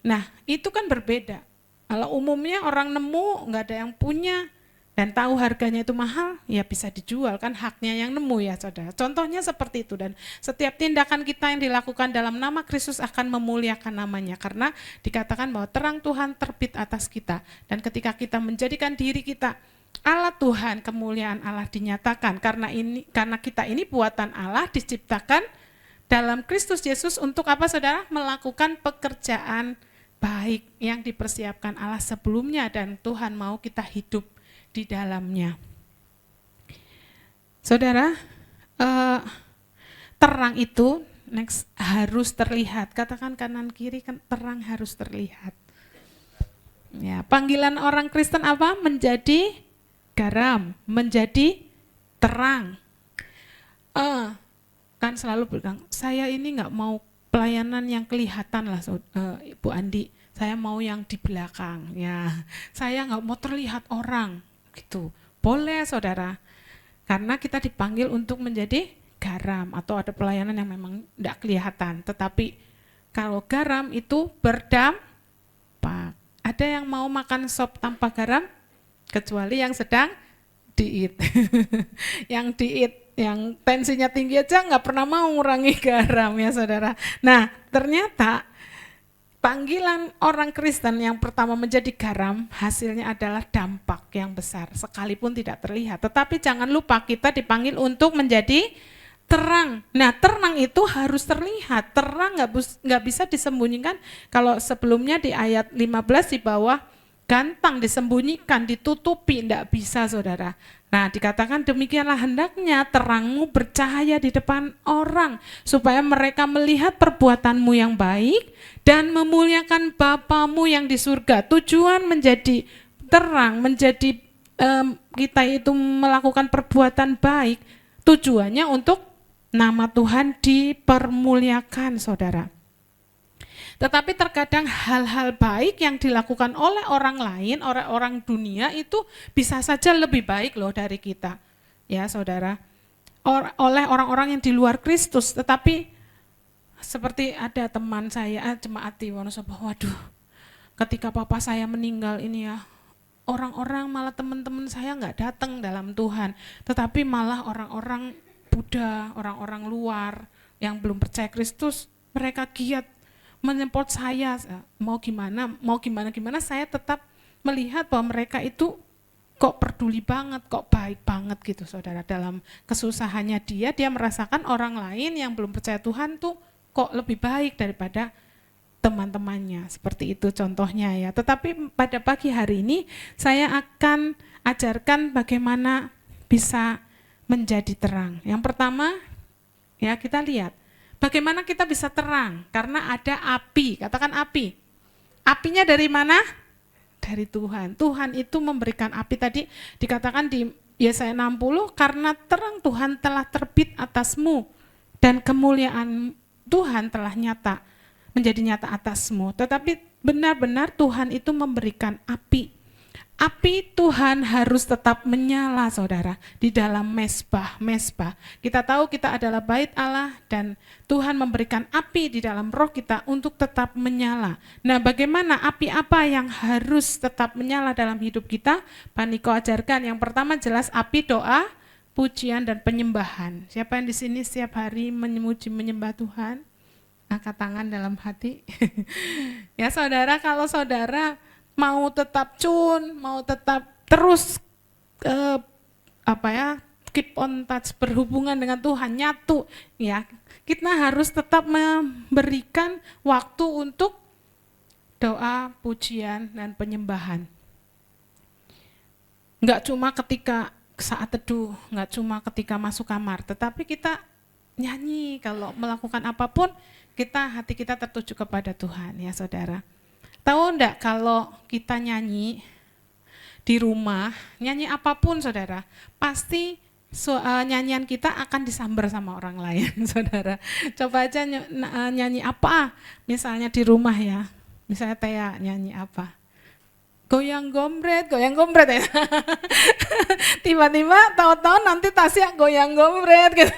Nah itu kan berbeda. Kalau umumnya orang nemu nggak ada yang punya dan tahu harganya itu mahal, ya bisa dijual, kan haknya yang nemu ya saudara. Contohnya seperti itu, dan setiap tindakan kita yang dilakukan dalam nama Kristus akan memuliakan namanya, karena dikatakan bahwa terang Tuhan terbit atas kita, dan ketika kita menjadikan diri kita Allah Tuhan, kemuliaan Allah dinyatakan, karena kita ini buatan Allah, diciptakan dalam Kristus Yesus untuk apa saudara? Melakukan pekerjaan baik yang dipersiapkan Allah sebelumnya, dan Tuhan mau kita hidup di dalamnya. Saudara, terang itu harus terlihat. Katakan kanan kiri, kan terang harus terlihat. Ya, panggilan orang Kristen apa? Menjadi garam, menjadi terang. Kan selalu bilang, saya ini nggak mau pelayanan yang kelihatan lah, Bu Andi. Saya mau yang di belakang. Ya, saya nggak mau terlihat orang. Gitu. Boleh saudara, karena kita dipanggil untuk menjadi garam, atau ada pelayanan yang memang tidak kelihatan, tetapi kalau garam itu berdampak. Ada yang mau makan sop tanpa garam? Kecuali yang sedang diet. Yang diet, yang tensinya tinggi aja nggak pernah mau ngurangi garam ya saudara. Nah ternyata panggilan orang Kristen yang pertama menjadi garam, hasilnya adalah dampak yang besar, sekalipun tidak terlihat. Tetapi jangan lupa kita dipanggil untuk menjadi terang. Nah terang itu harus terlihat, terang nggak bisa disembunyikan. Kalau sebelumnya di ayat 15 di bawah, gantang, disembunyikan, ditutupi, tidak bisa saudara. Nah dikatakan demikianlah hendaknya terangmu bercahaya di depan orang, supaya mereka melihat perbuatanmu yang baik dan memuliakan Bapamu yang di surga. Tujuan menjadi terang, menjadi kita itu melakukan perbuatan baik, tujuannya untuk nama Tuhan dipermuliakan saudara. Tetapi terkadang hal-hal baik yang dilakukan oleh orang lain, orang dunia itu bisa saja lebih baik loh dari kita. Ya saudara, oleh orang-orang yang di luar Kristus. Tetapi seperti ada teman saya, jemaat di Wonosobo, waduh ketika papa saya meninggal ini ya, orang-orang malah teman-teman saya nggak datang dalam Tuhan. Tetapi malah orang-orang Buddha, orang-orang luar yang belum percaya Kristus, mereka giat menyempot saya. Mau gimana saya tetap melihat bahwa mereka itu kok peduli banget, kok baik banget gitu saudara. Dalam kesusahannya dia merasakan orang lain yang belum percaya Tuhan tuh kok lebih baik daripada teman-temannya. Seperti itu contohnya ya. Tetapi pada pagi hari ini saya akan ajarkan bagaimana bisa menjadi terang. Yang pertama ya kita lihat bagaimana kita bisa terang, karena ada api, katakan api. Apinya dari mana? Dari Tuhan. Tuhan itu memberikan api, tadi dikatakan di Yesaya 60, karena terang Tuhan telah terbit atasmu, dan kemuliaan Tuhan telah menjadi nyata atasmu. Tetapi benar-benar Tuhan itu memberikan api. Api Tuhan harus tetap menyala saudara, di dalam mezbah. Kita tahu kita adalah bait Allah, dan Tuhan memberikan api di dalam roh kita untuk tetap menyala. Nah bagaimana api apa yang harus tetap menyala dalam hidup kita? Pak Niko ajarkan. Yang pertama jelas api doa, pujian dan penyembahan. Siapa yang di sini setiap hari memuji menyembah Tuhan? Angkat tangan dalam hati. Ya saudara, kalau saudara mau tetap mau tetap terus keep on touch, berhubungan dengan Tuhan, nyatu ya, kita harus tetap memberikan waktu untuk doa, pujian dan penyembahan. Enggak cuma ketika saat teduh, enggak cuma ketika masuk kamar, tetapi kita nyanyi. Kalau melakukan apapun, hati kita tertuju kepada Tuhan ya saudara. Tahu enggak kalau kita nyanyi di rumah, nyanyi apapun saudara, pasti nyanyian kita akan disambar sama orang lain saudara. Coba aja nyanyi apa, misalnya di rumah ya, Misalnya Tea nyanyi apa? Goyang gombret ya. Tiba-tiba tahu-tahu nanti Tasya goyang gombret gitu.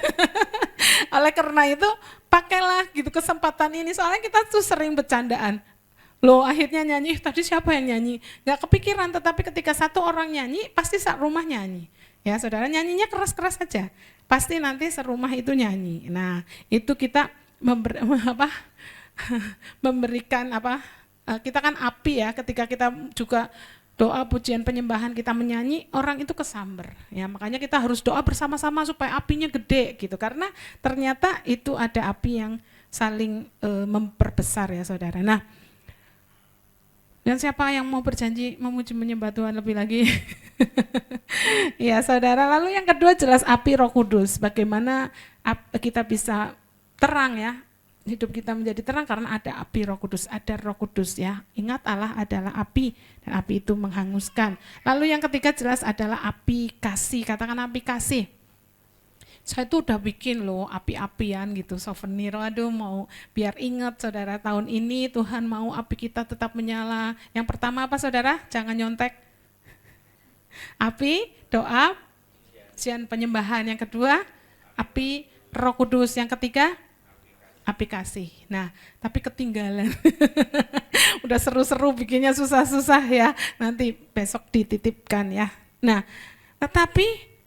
Oleh karena itu pakailah gitu kesempatan ini, soalnya kita tuh sering bercandaan. Loh akhirnya nyanyi, tadi siapa yang nyanyi? Gak kepikiran, tetapi ketika satu orang nyanyi, pasti serumah nyanyi. Ya saudara, nyanyinya keras-keras saja, pasti nanti serumah itu nyanyi. Nah itu kita memberikan kita kan api ya, ketika kita juga doa pujian penyembahan kita menyanyi, orang itu kesamber ya, makanya kita harus doa bersama-sama supaya apinya gede gitu, karena ternyata itu ada api yang saling memperbesar ya saudara. Nah, dan siapa yang mau berjanji memuji menyembah Tuhan lebih lagi? Ya saudara, lalu yang kedua jelas api Roh Kudus, bagaimana kita bisa terang ya, hidup kita menjadi terang karena ada api Roh Kudus, ada Roh Kudus ya. Ingat Allah adalah api dan api itu menghanguskan. Lalu yang ketiga jelas adalah api kasih, katakan api kasih. Saya tuh udah bikin loh api-apian gitu, souvenir, aduh mau biar ingat saudara, tahun ini Tuhan mau api kita tetap menyala. Yang pertama apa saudara? Jangan nyontek. Api, doa, pujian penyembahan. Yang kedua, api Roh Kudus. Yang ketiga, api kasih. Nah, tapi ketinggalan. Udah seru-seru bikinnya susah-susah ya. Nanti besok dititipkan ya. Nah, tetapi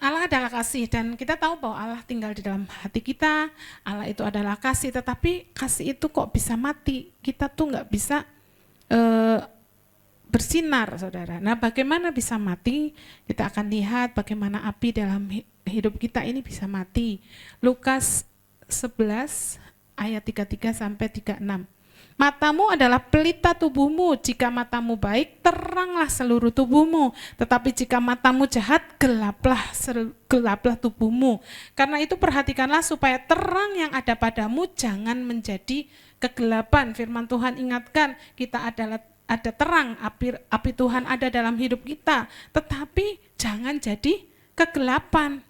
Allah adalah kasih dan kita tahu bahwa Allah tinggal di dalam hati kita. Allah itu adalah kasih, tetapi kasih itu kok bisa mati? Kita tuh nggak bisa bersinar, saudara. Nah, bagaimana bisa mati? Kita akan lihat bagaimana api dalam hidup kita ini bisa mati. Lukas 11 ayat 33 sampai 36. Matamu adalah pelita tubuhmu, jika matamu baik, teranglah seluruh tubuhmu. Tetapi jika matamu jahat, gelaplah tubuhmu. Karena itu perhatikanlah supaya terang yang ada padamu jangan menjadi kegelapan. Firman Tuhan ingatkan, kita ada terang, api Tuhan ada dalam hidup kita. Tetapi jangan jadi kegelapan.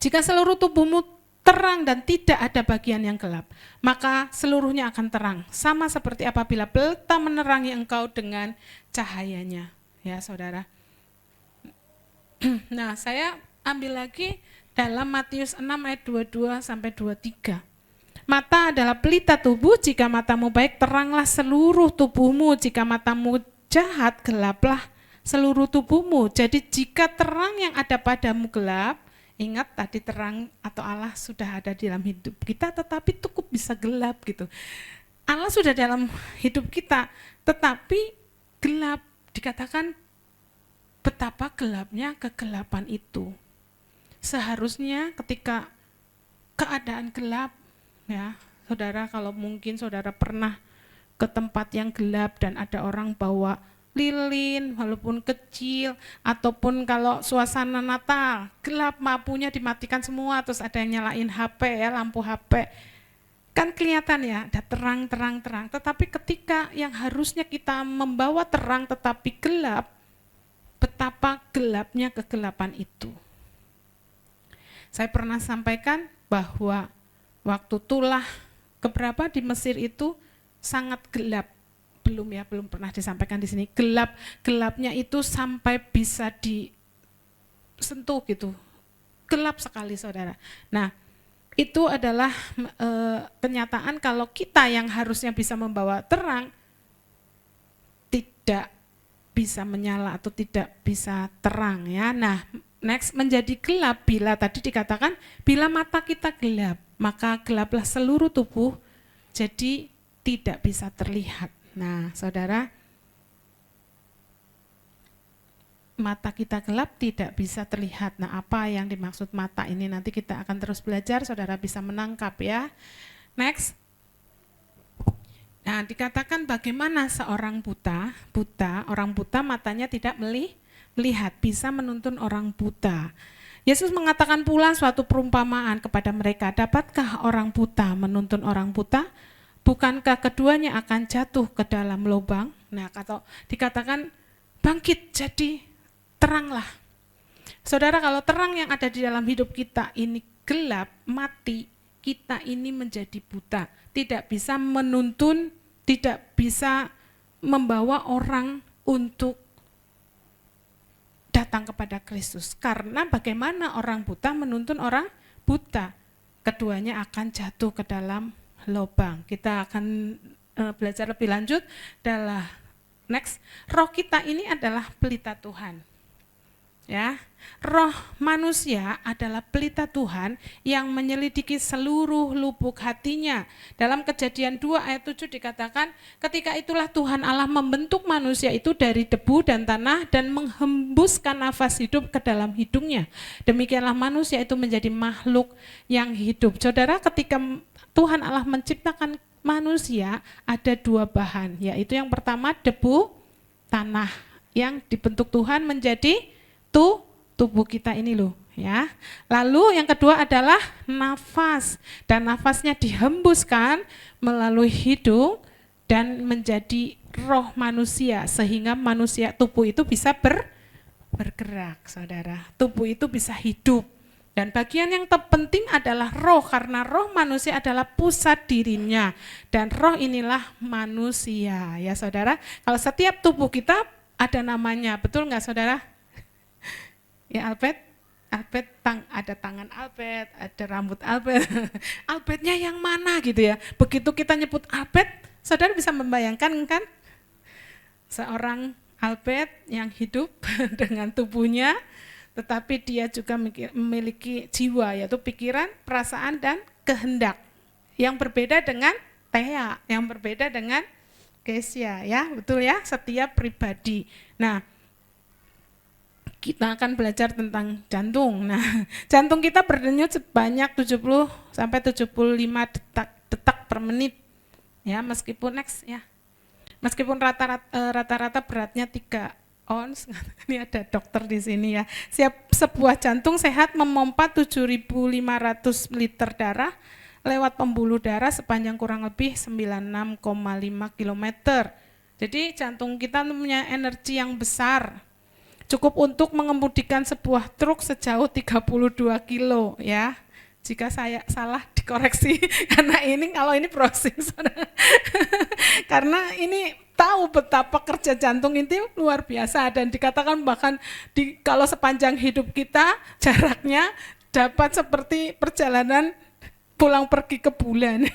Jika seluruh tubuhmu terang dan tidak ada bagian yang gelap, maka seluruhnya akan terang, sama seperti apabila pelita menerangi engkau dengan cahayanya. Ya saudara. Nah, saya ambil lagi dalam Matius 6 ayat 22 sampai 23. Mata adalah pelita tubuh, jika matamu baik teranglah seluruh tubuhmu, jika matamu jahat gelaplah seluruh tubuhmu. Jadi jika terang yang ada padamu gelap, ingat tadi terang atau Allah sudah ada di dalam hidup kita, tetapi cukup bisa gelap gitu. Allah sudah dalam hidup kita, tetapi gelap, dikatakan betapa gelapnya kegelapan itu. Seharusnya ketika keadaan gelap, ya saudara, kalau mungkin saudara pernah ke tempat yang gelap dan ada orang bawa lilin walaupun kecil, ataupun kalau suasana Natal gelap, lampunya dimatikan semua, terus ada yang nyalain HP ya, lampu HP, kan kelihatan ya ada terang. Tetapi ketika yang harusnya kita membawa terang tetapi gelap, betapa gelapnya kegelapan itu. Saya pernah sampaikan bahwa waktu tulah keberapa di Mesir itu sangat gelap. Belum pernah disampaikan di sini. Gelapnya itu sampai bisa disentuh gitu. Gelap sekali saudara. Nah, itu adalah kenyataan kalau kita yang harusnya bisa membawa terang tidak bisa menyala atau tidak bisa terang ya. Nah, next menjadi gelap bila tadi dikatakan bila mata kita gelap, maka gelaplah seluruh tubuh, jadi tidak bisa terlihat. Nah, saudara, mata kita gelap tidak bisa terlihat. Nah, apa yang dimaksud mata ini nanti kita akan terus belajar, saudara bisa menangkap ya. Next. Nah, dikatakan bagaimana seorang orang buta matanya tidak melihat, bisa menuntun orang buta. Yesus mengatakan pula suatu perumpamaan kepada mereka, dapatkah orang buta menuntun orang buta? Bukankah keduanya akan jatuh ke dalam lubang? Nah, atau dikatakan bangkit jadi teranglah. Saudara, kalau terang yang ada di dalam hidup kita ini gelap, mati, kita ini menjadi buta, tidak bisa menuntun tidak bisa membawa orang untuk datang kepada Kristus. Karena bagaimana orang buta menuntun orang buta? Keduanya akan jatuh ke dalam lubang. Kita akan belajar lebih lanjut adalah next. Roh kita ini adalah pelita Tuhan. Ya, roh manusia adalah pelita Tuhan yang menyelidiki seluruh lubuk hatinya. Dalam Kejadian 2 ayat 7 dikatakan, ketika itulah Tuhan Allah membentuk manusia itu dari debu dan tanah dan menghembuskan nafas hidup ke dalam hidungnya. Demikianlah manusia itu menjadi makhluk yang hidup. Saudara, ketika Tuhan Allah menciptakan manusia, ada dua bahan, yaitu yang pertama debu, tanah, yang dibentuk Tuhan menjadi tubuh kita ini loh ya. Lalu yang kedua adalah nafas, dan nafasnya dihembuskan melalui hidung dan menjadi roh manusia, sehingga manusia tubuh itu bisa bergerak, saudara. Tubuh itu bisa hidup. Dan bagian yang terpenting adalah roh, karena roh manusia adalah pusat dirinya, dan roh inilah manusia ya saudara. Kalau setiap tubuh kita ada namanya, betul nggak saudara? Ya Albert ada tangan Albert, ada rambut Albert. Albertnya yang mana gitu ya. Begitu kita nyebut Albert, saudara bisa membayangkan kan? Seorang Albert yang hidup dengan tubuhnya, tetapi dia juga memiliki jiwa, yaitu pikiran, perasaan, dan kehendak. Yang berbeda dengan Thea, yang berbeda dengan Kesia, ya betul ya, setiap pribadi. Nah, kita akan belajar tentang jantung. Nah, jantung kita berdenyut sebanyak 70 sampai 75 detak per menit. Ya, meskipun meskipun rata-rata beratnya 3 ons. Ini ada dokter di sini ya. Sebuah jantung sehat memompa 7.500 liter darah lewat pembuluh darah sepanjang kurang lebih 96,5 km. Jadi jantung kita punya energi yang besar. Cukup untuk mengemudikan sebuah truk sejauh 32 kilo ya. Jika saya salah dikoreksi karena ini kalau ini browsing karena ini tahu betapa kerja jantung itu luar biasa, dan dikatakan bahkan kalau sepanjang hidup kita jaraknya dapat seperti perjalanan pulang pergi ke bulan.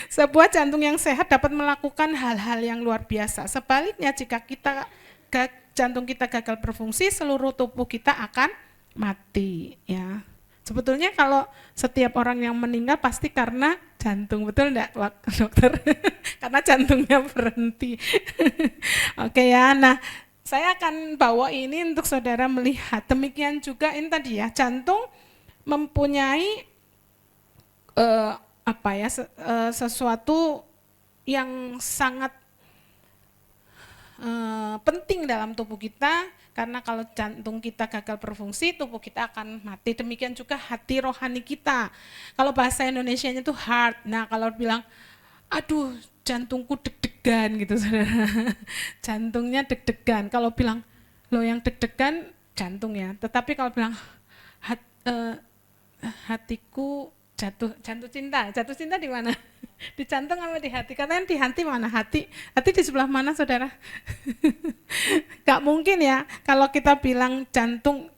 Sebuah jantung yang sehat dapat melakukan hal-hal yang luar biasa. Sebaliknya jika jantung kita gagal berfungsi, seluruh tubuh kita akan mati ya. Sebetulnya kalau setiap orang yang meninggal pasti karena jantung, betul enggak dokter? Karena jantungnya berhenti. Oke ya, nah saya akan bawa ini untuk saudara melihat. Demikian juga ini tadi ya, jantung mempunyai sesuatu yang sangat penting dalam tubuh kita, karena kalau jantung kita gagal berfungsi, tubuh kita akan mati. Demikian juga hati rohani kita. Kalau bahasa Indonesianya itu heart. Nah, kalau bilang, aduh jantungku deg-degan gitu, saudara. Jantungnya deg-degan. Kalau bilang, lo yang deg-degan jantung ya. Tetapi kalau bilang hatiku jatuh cinta di mana? Di jantung sama di hati? Katanya di hati mana? Hati di sebelah mana saudara? Gak mungkin ya kalau kita bilang jantung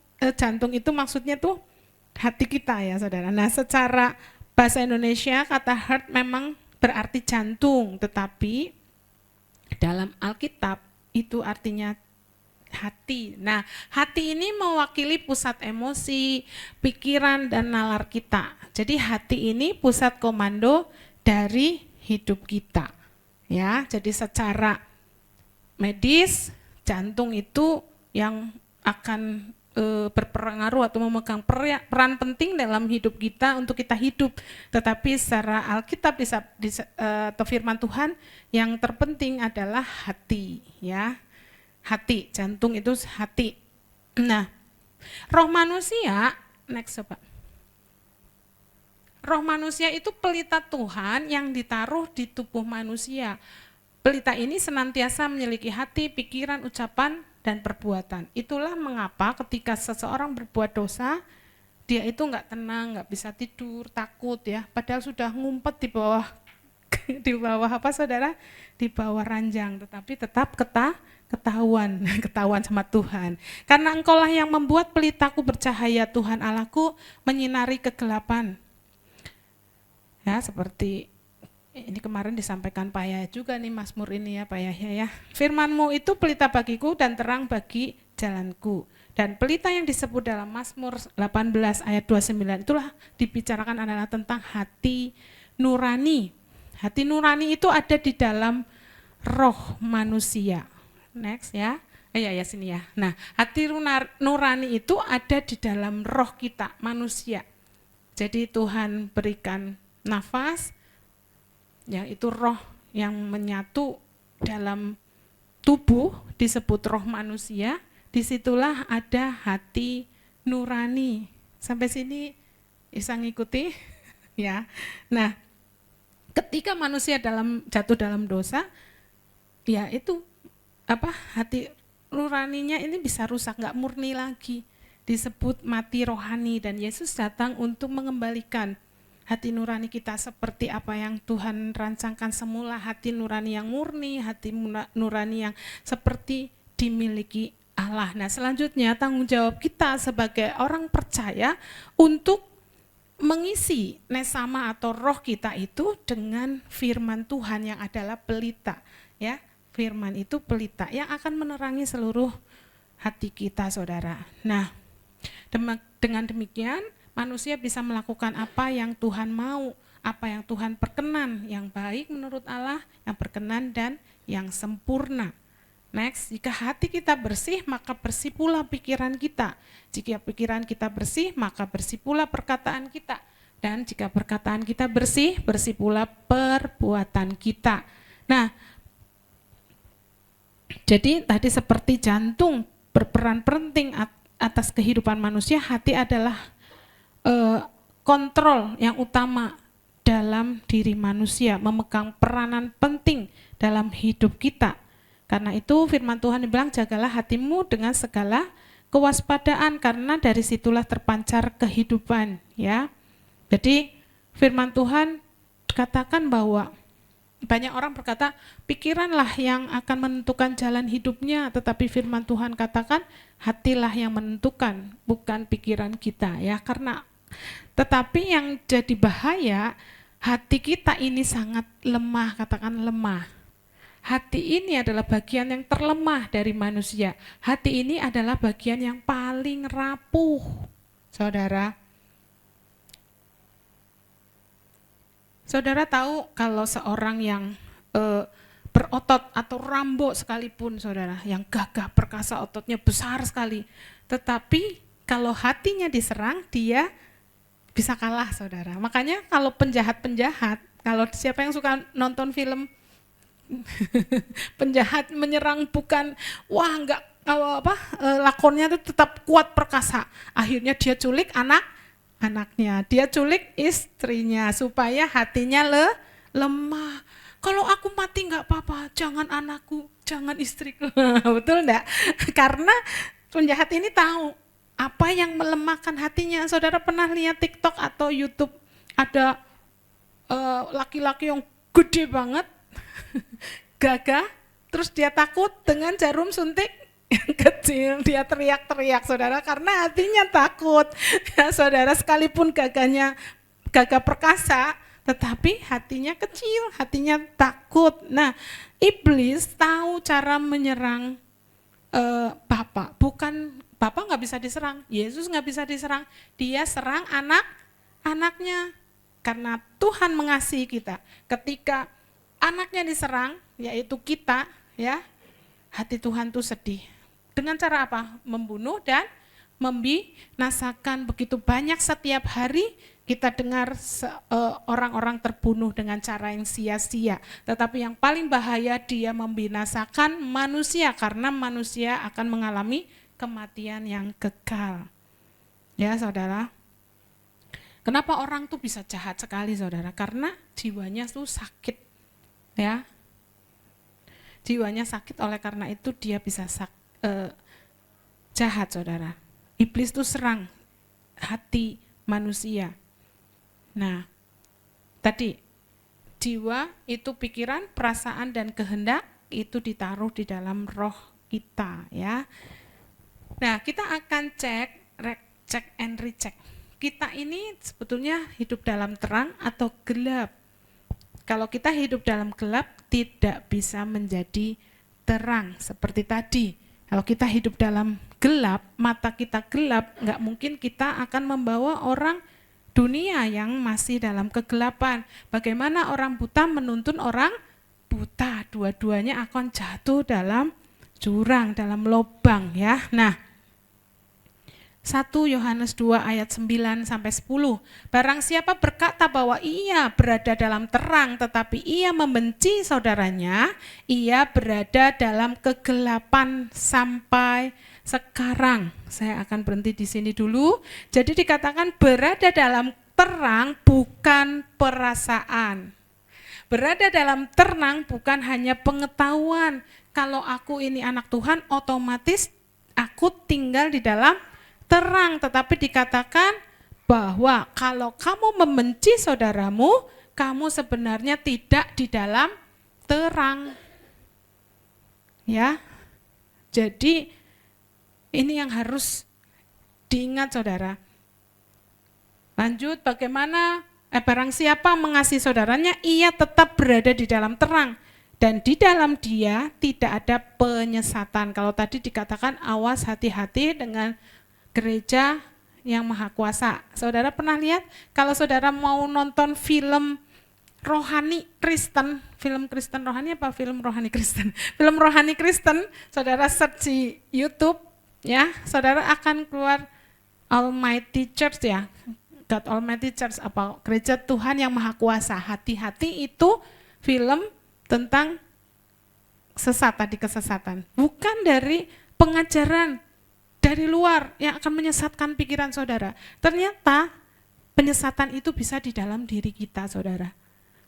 itu maksudnya tuh hati kita ya saudara. Nah, secara bahasa Indonesia kata heart memang berarti jantung, tetapi dalam Alkitab itu artinya hati. Nah, hati ini mewakili pusat emosi, pikiran, dan nalar kita. Jadi hati ini pusat komando dari hidup kita. Ya, jadi secara medis jantung itu yang akan berpengaruh atau memegang peran penting dalam hidup kita untuk kita hidup. Tetapi secara Alkitab atau firman Tuhan yang terpenting adalah hati, ya. Hati, jantung itu hati. Nah, roh manusia, next coba. Roh manusia itu pelita Tuhan yang ditaruh di tubuh manusia. Pelita ini senantiasa memiliki hati, pikiran, ucapan, dan perbuatan. Itulah mengapa ketika seseorang berbuat dosa, dia itu nggak tenang, nggak bisa tidur, takut ya. Padahal sudah ngumpet di bawah di bawah apa saudara? Di bawah ranjang, tetapi tetap ketahuan sama Tuhan. Karena Engkaulah yang membuat pelitaku bercahaya, Tuhan Allahku, menyinari kegelapan. Ya, seperti ini kemarin disampaikan Pak Yahya juga nih, Mazmur ini ya Pak Yahya ya. Firman-Mu itu pelita bagiku dan terang bagi jalanku. Dan pelita yang disebut dalam Mazmur 18 ayat 29 itulah dibicarakan adalah tentang hati nurani. Hati nurani itu ada di dalam roh manusia. Next ya. Ya sini ya. Nah, hati nurani itu ada di dalam roh kita, manusia. Jadi Tuhan berikan nafas, yang itu roh yang menyatu dalam tubuh disebut roh manusia. Disitulah ada hati nurani. Sampai sini bisa ngikuti ya. Nah, ketika manusia jatuh dalam dosa, ya itu hati nuraninya ini bisa rusak, nggak murni lagi. Disebut mati rohani, dan Yesus datang untuk mengembalikan hati nurani kita seperti apa yang Tuhan rancangkan semula, hati nurani yang murni, hati nurani yang seperti dimiliki Allah. Nah, selanjutnya tanggung jawab kita sebagai orang percaya untuk mengisi nesama atau roh kita itu dengan firman Tuhan yang adalah pelita, ya. Firman itu pelita yang akan menerangi seluruh hati kita, saudara. Nah, dengan demikian manusia bisa melakukan apa yang Tuhan mau, apa yang Tuhan perkenan, yang baik menurut Allah, yang berkenan dan yang sempurna. Next, jika hati kita bersih, maka bersih pula pikiran kita. Jika pikiran kita bersih, maka bersih pula perkataan kita. Dan jika perkataan kita bersih, bersih pula perbuatan kita. Nah, jadi tadi seperti jantung berperan penting atas kehidupan manusia, hati adalah kontrol yang utama dalam diri manusia, memegang peranan penting dalam hidup kita. Karena itu firman Tuhan dibilang, jagalah hatimu dengan segala kewaspadaan, karena dari situlah terpancar kehidupan, ya. Jadi firman Tuhan katakan bahwa banyak orang berkata pikiranlah yang akan menentukan jalan hidupnya, tetapi firman Tuhan katakan hatilah yang menentukan, bukan pikiran kita, ya. Karena tetapi yang jadi bahaya, hati kita ini sangat lemah, katakan lemah. Hati ini adalah bagian yang terlemah dari manusia. Hati ini adalah bagian yang paling rapuh, saudara. Saudara tahu kalau seorang yang berotot atau Rambo sekalipun, saudara, yang gagah perkasa, ototnya besar sekali, tetapi kalau hatinya diserang, dia bisa kalah, saudara. Makanya kalau penjahat-penjahat, kalau siapa yang suka nonton film penjahat menyerang bukan lakonnya itu tetap kuat perkasa, akhirnya dia culik anaknya, dia culik istrinya supaya hatinya lemah. Kalau aku mati nggak apa-apa, jangan anakku, jangan istriku. Betul enggak? Karena penjahat ini tahu apa yang melemahkan hatinya. Saudara pernah lihat TikTok atau YouTube ada laki-laki yang gede banget, gagah, terus dia takut dengan jarum suntik yang kecil, dia teriak-teriak, saudara, karena hatinya takut. Ya, saudara, sekalipun gagah perkasa, tetapi hatinya kecil, hatinya takut. Nah, iblis tahu cara menyerang Bapak. Bukan Bapak nggak bisa diserang, Yesus nggak bisa diserang, dia serang anaknya. Karena Tuhan mengasihi kita. Ketika anaknya diserang, yaitu kita, ya, hati Tuhan tuh sedih. Dengan cara apa? Membunuh dan membinasakan. Begitu banyak setiap hari kita dengar orang-orang terbunuh dengan cara yang sia-sia. Tetapi yang paling bahaya, dia membinasakan manusia, karena manusia akan mengalami kematian yang kekal. Ya, saudara. Kenapa orang tuh bisa jahat sekali, saudara? Karena jiwanya tuh sakit, ya. Jiwanya sakit, oleh karena itu dia bisa jahat, saudara. Iblis tuh serang hati manusia. Nah, tadi jiwa itu pikiran, perasaan dan kehendak itu ditaruh di dalam roh kita ya. Nah, kita akan cek and recheck. Kita ini sebetulnya hidup dalam terang atau gelap. Kalau kita hidup dalam gelap tidak bisa menjadi terang seperti tadi. Kalau kita hidup dalam gelap, mata kita gelap, nggak mungkin kita akan membawa orang dunia yang masih dalam kegelapan. Bagaimana orang buta menuntun orang buta? Dua-duanya akan jatuh dalam jurang, dalam lubang ya. Nah, 1 Yohanes 2 ayat 9 sampai 10. Barang siapa berkata bahwa ia berada dalam terang tetapi ia membenci saudaranya, ia berada dalam kegelapan sampai sekarang. Saya akan berhenti di sini dulu. Jadi dikatakan berada dalam terang bukan perasaan. Berada dalam terang bukan hanya pengetahuan. Kalau aku ini anak Tuhan, otomatis aku tinggal di dalam terang, tetapi dikatakan bahwa kalau kamu membenci saudaramu, kamu sebenarnya tidak di dalam terang. Ya. Jadi ini yang harus diingat saudara. Lanjut, bagaimana barang siapa mengasihi saudaranya, ia tetap berada di dalam terang dan di dalam dia tidak ada penyesatan. Kalau tadi dikatakan awas, hati-hati dengan gereja yang maha kuasa. Saudara pernah lihat kalau saudara mau nonton film rohani Kristen, film Kristen rohani apa film rohani Kristen? Film rohani Kristen, saudara search di YouTube ya, saudara akan keluar Almighty Church ya. God Almighty Church apa gereja Tuhan yang maha kuasa. Hati-hati, itu film tentang sesat, tadi kesesatan. Bukan dari pengajaran dari luar yang akan menyesatkan pikiran saudara. Ternyata penyesatan itu bisa di dalam diri kita saudara.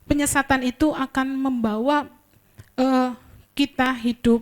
Penyesatan itu akan membawa kita hidup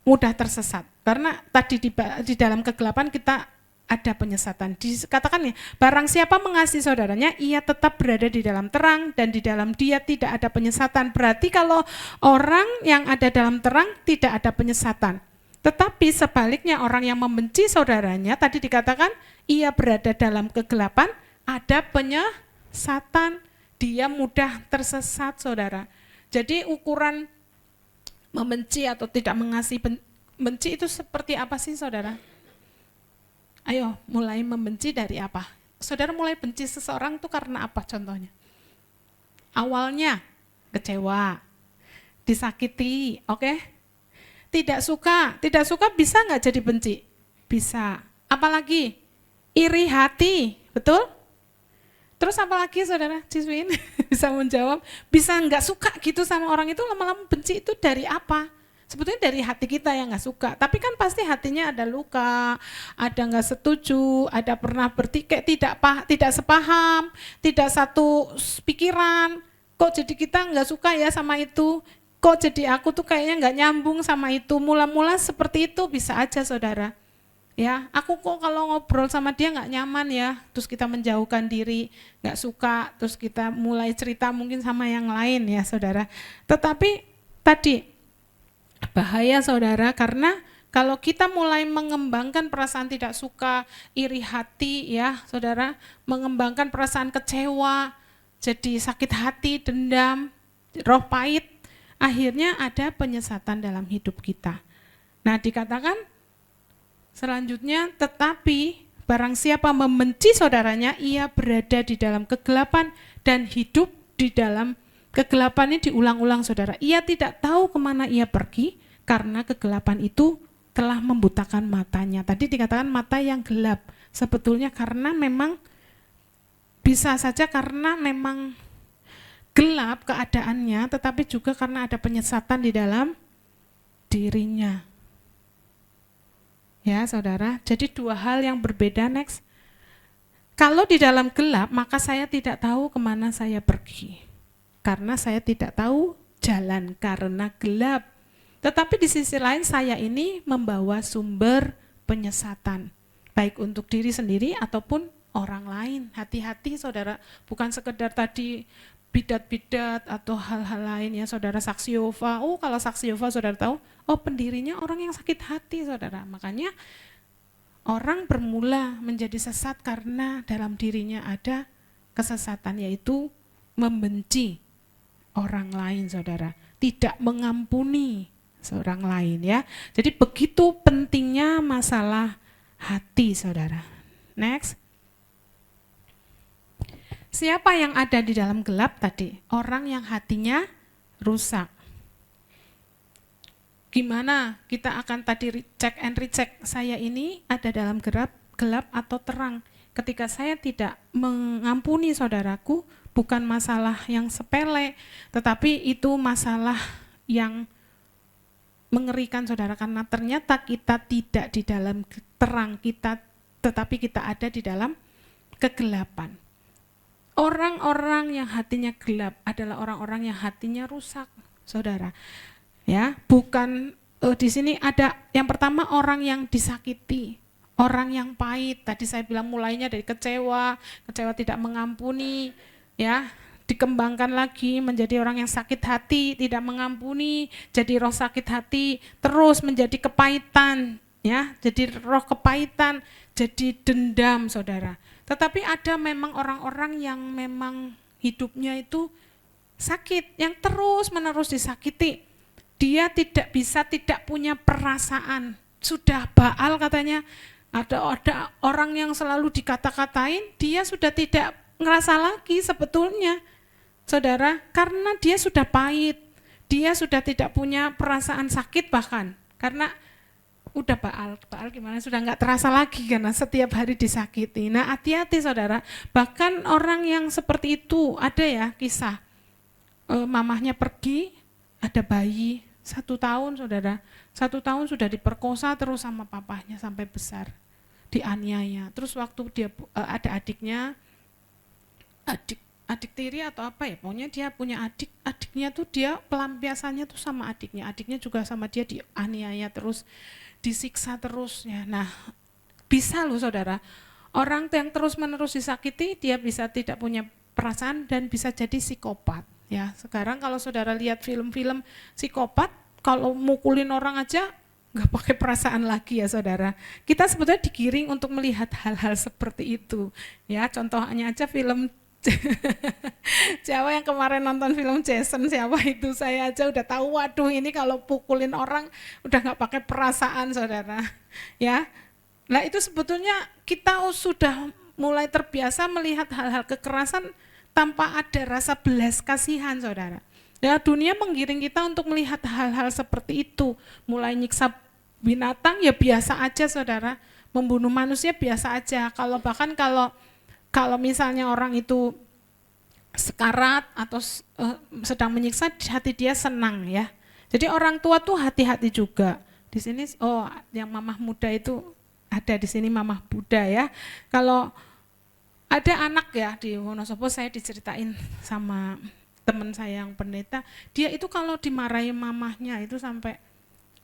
mudah tersesat. Karena tadi di dalam kegelapan kita ada penyesatan. Dikatakan ya, barang siapa mengasihi saudaranya, ia tetap berada di dalam terang dan di dalam dia tidak ada penyesatan. Berarti kalau orang yang ada dalam terang tidak ada penyesatan. Tetapi sebaliknya orang yang membenci saudaranya, tadi dikatakan ia berada dalam kegelapan, ada penyesatan, dia mudah tersesat saudara. Jadi ukuran membenci atau tidak mengasihi, benci itu seperti apa sih saudara? Ayo mulai membenci dari apa? Saudara mulai benci seseorang itu karena apa contohnya? Awalnya kecewa, disakiti, oke? Tidak suka bisa nggak jadi benci? Bisa. Apalagi? Iri hati, betul? Terus apalagi saudara Ciswin bisa menjawab, bisa nggak suka gitu sama orang itu, lama-lama benci itu dari apa? Sebetulnya dari hati kita yang nggak suka, tapi kan pasti hatinya ada luka, ada nggak setuju, ada pernah bertikai, tidak sepaham, tidak satu pikiran. Kok jadi kita nggak suka ya sama itu? Kok jadi aku tuh kayaknya nggak nyambung sama itu. Mula-mula seperti itu bisa aja saudara. Ya, aku kok kalau ngobrol sama dia nggak nyaman ya. Terus kita menjauhkan diri, nggak suka. Terus kita mulai cerita mungkin sama yang lain ya saudara. Tetapi tadi bahaya saudara, karena kalau kita mulai mengembangkan perasaan tidak suka, iri hati ya saudara, mengembangkan perasaan kecewa, jadi sakit hati, dendam, roh pahit, akhirnya ada penyesatan dalam hidup kita. Nah dikatakan selanjutnya, tetapi barang siapa membenci saudaranya, ia berada di dalam kegelapan dan hidup di dalam kegelapan. Ini diulang-ulang saudara. Ia tidak tahu kemana ia pergi karena kegelapan itu telah membutakan matanya. Tadi dikatakan mata yang gelap. Sebetulnya karena memang bisa saja karena memang gelap keadaannya, tetapi juga karena ada penyesatan di dalam dirinya. Ya saudara, jadi dua hal yang berbeda. Next, kalau di dalam gelap maka saya tidak tahu kemana saya pergi, karena saya tidak tahu jalan karena gelap. Tetapi di sisi lain saya ini membawa sumber penyesatan, baik untuk diri sendiri ataupun orang lain. Hati-hati saudara, bukan sekedar tadi bidat-bidat atau hal-hal lain ya saudara, saksi Yehova. Oh kalau saksi Yehova saudara tahu, oh pendirinya orang yang sakit hati saudara. Makanya orang bermula menjadi sesat karena dalam dirinya ada kesesatan, yaitu membenci orang lain saudara, tidak mengampuni seorang lain ya. Jadi begitu pentingnya masalah hati saudara. Next. Siapa yang ada di dalam gelap tadi? Orang yang hatinya rusak. Gimana kita akan tadi cek and recheck, saya ini ada dalam gelap atau terang. Ketika saya tidak mengampuni saudaraku, bukan masalah yang sepele, tetapi itu masalah yang mengerikan saudara, karena ternyata kita tidak di dalam terang kita, tetapi kita ada di dalam kegelapan. Orang-orang yang hatinya gelap adalah orang-orang yang hatinya rusak, saudara. Ya, bukan di sini ada yang pertama orang yang disakiti, orang yang pahit. Tadi saya bilang mulainya dari kecewa tidak mengampuni, ya, dikembangkan lagi menjadi orang yang sakit hati, tidak mengampuni, jadi roh sakit hati, terus menjadi kepahitan, ya, jadi roh kepahitan, jadi dendam, saudara. Tetapi ada memang orang-orang yang memang hidupnya itu sakit, yang terus-menerus disakiti. Dia tidak bisa, tidak punya perasaan. Sudah Baal katanya, ada orang yang selalu dikata-katain, dia sudah tidak ngerasa lagi sebetulnya. Saudara, karena dia sudah pahit, dia sudah tidak punya perasaan sakit bahkan, karena udah Baal gimana, sudah nggak terasa lagi karena setiap hari disakiti. Nah hati-hati saudara, bahkan orang yang seperti itu ada ya kisah, mamahnya pergi, ada bayi 1 tahun saudara, 1 tahun sudah diperkosa terus sama papahnya sampai besar, dianiaya. Terus waktu dia ada adiknya, adik tiri atau apa ya, pokoknya dia punya adiknya tuh dia pelampiasannya tuh sama adiknya juga sama dia dianiaya terus, disiksa terus ya. Nah bisa loh saudara, orang yang terus menerus disakiti dia bisa tidak punya perasaan dan bisa jadi psikopat ya. Sekarang kalau saudara lihat film-film psikopat, kalau mukulin orang aja nggak pakai perasaan lagi ya saudara. Kita sebetulnya digiring untuk melihat hal-hal seperti itu ya. Contohnya aja film Jawa yang kemarin nonton film Jason siapa itu, saya aja udah tahu, waduh ini kalau pukulin orang udah nggak pakai perasaan saudara ya. Nah itu sebetulnya kita sudah mulai terbiasa melihat hal-hal kekerasan tanpa ada rasa belas kasihan saudara ya. Dunia menggiring kita untuk melihat hal-hal seperti itu, mulai nyiksa binatang ya biasa aja saudara, membunuh manusia biasa aja. Bahkan kalau misalnya orang itu sekarat atau sedang menyiksa, hati dia senang ya. Jadi orang tua tuh hati-hati juga. Di sini yang mamah muda itu ada di sini, mamah Buddha ya. Kalau ada anak ya di Wonosobo, saya diceritain sama teman saya yang pendeta, dia itu kalau dimarahi mamahnya itu sampai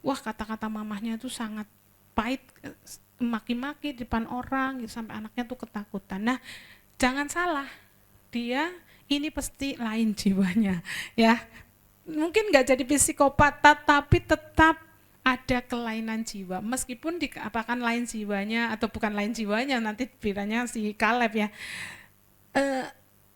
wah kata-kata mamahnya itu sangat pahit, maki-maki di depan orang gitu, sampai anaknya tuh ketakutan. Nah, jangan salah, dia ini pasti lain jiwanya ya. Mungkin nggak jadi psikopat, tapi tetap ada kelainan jiwa. Meskipun dikatakan lain jiwanya atau bukan lain jiwanya, nanti bilangnya si Kaleb ya.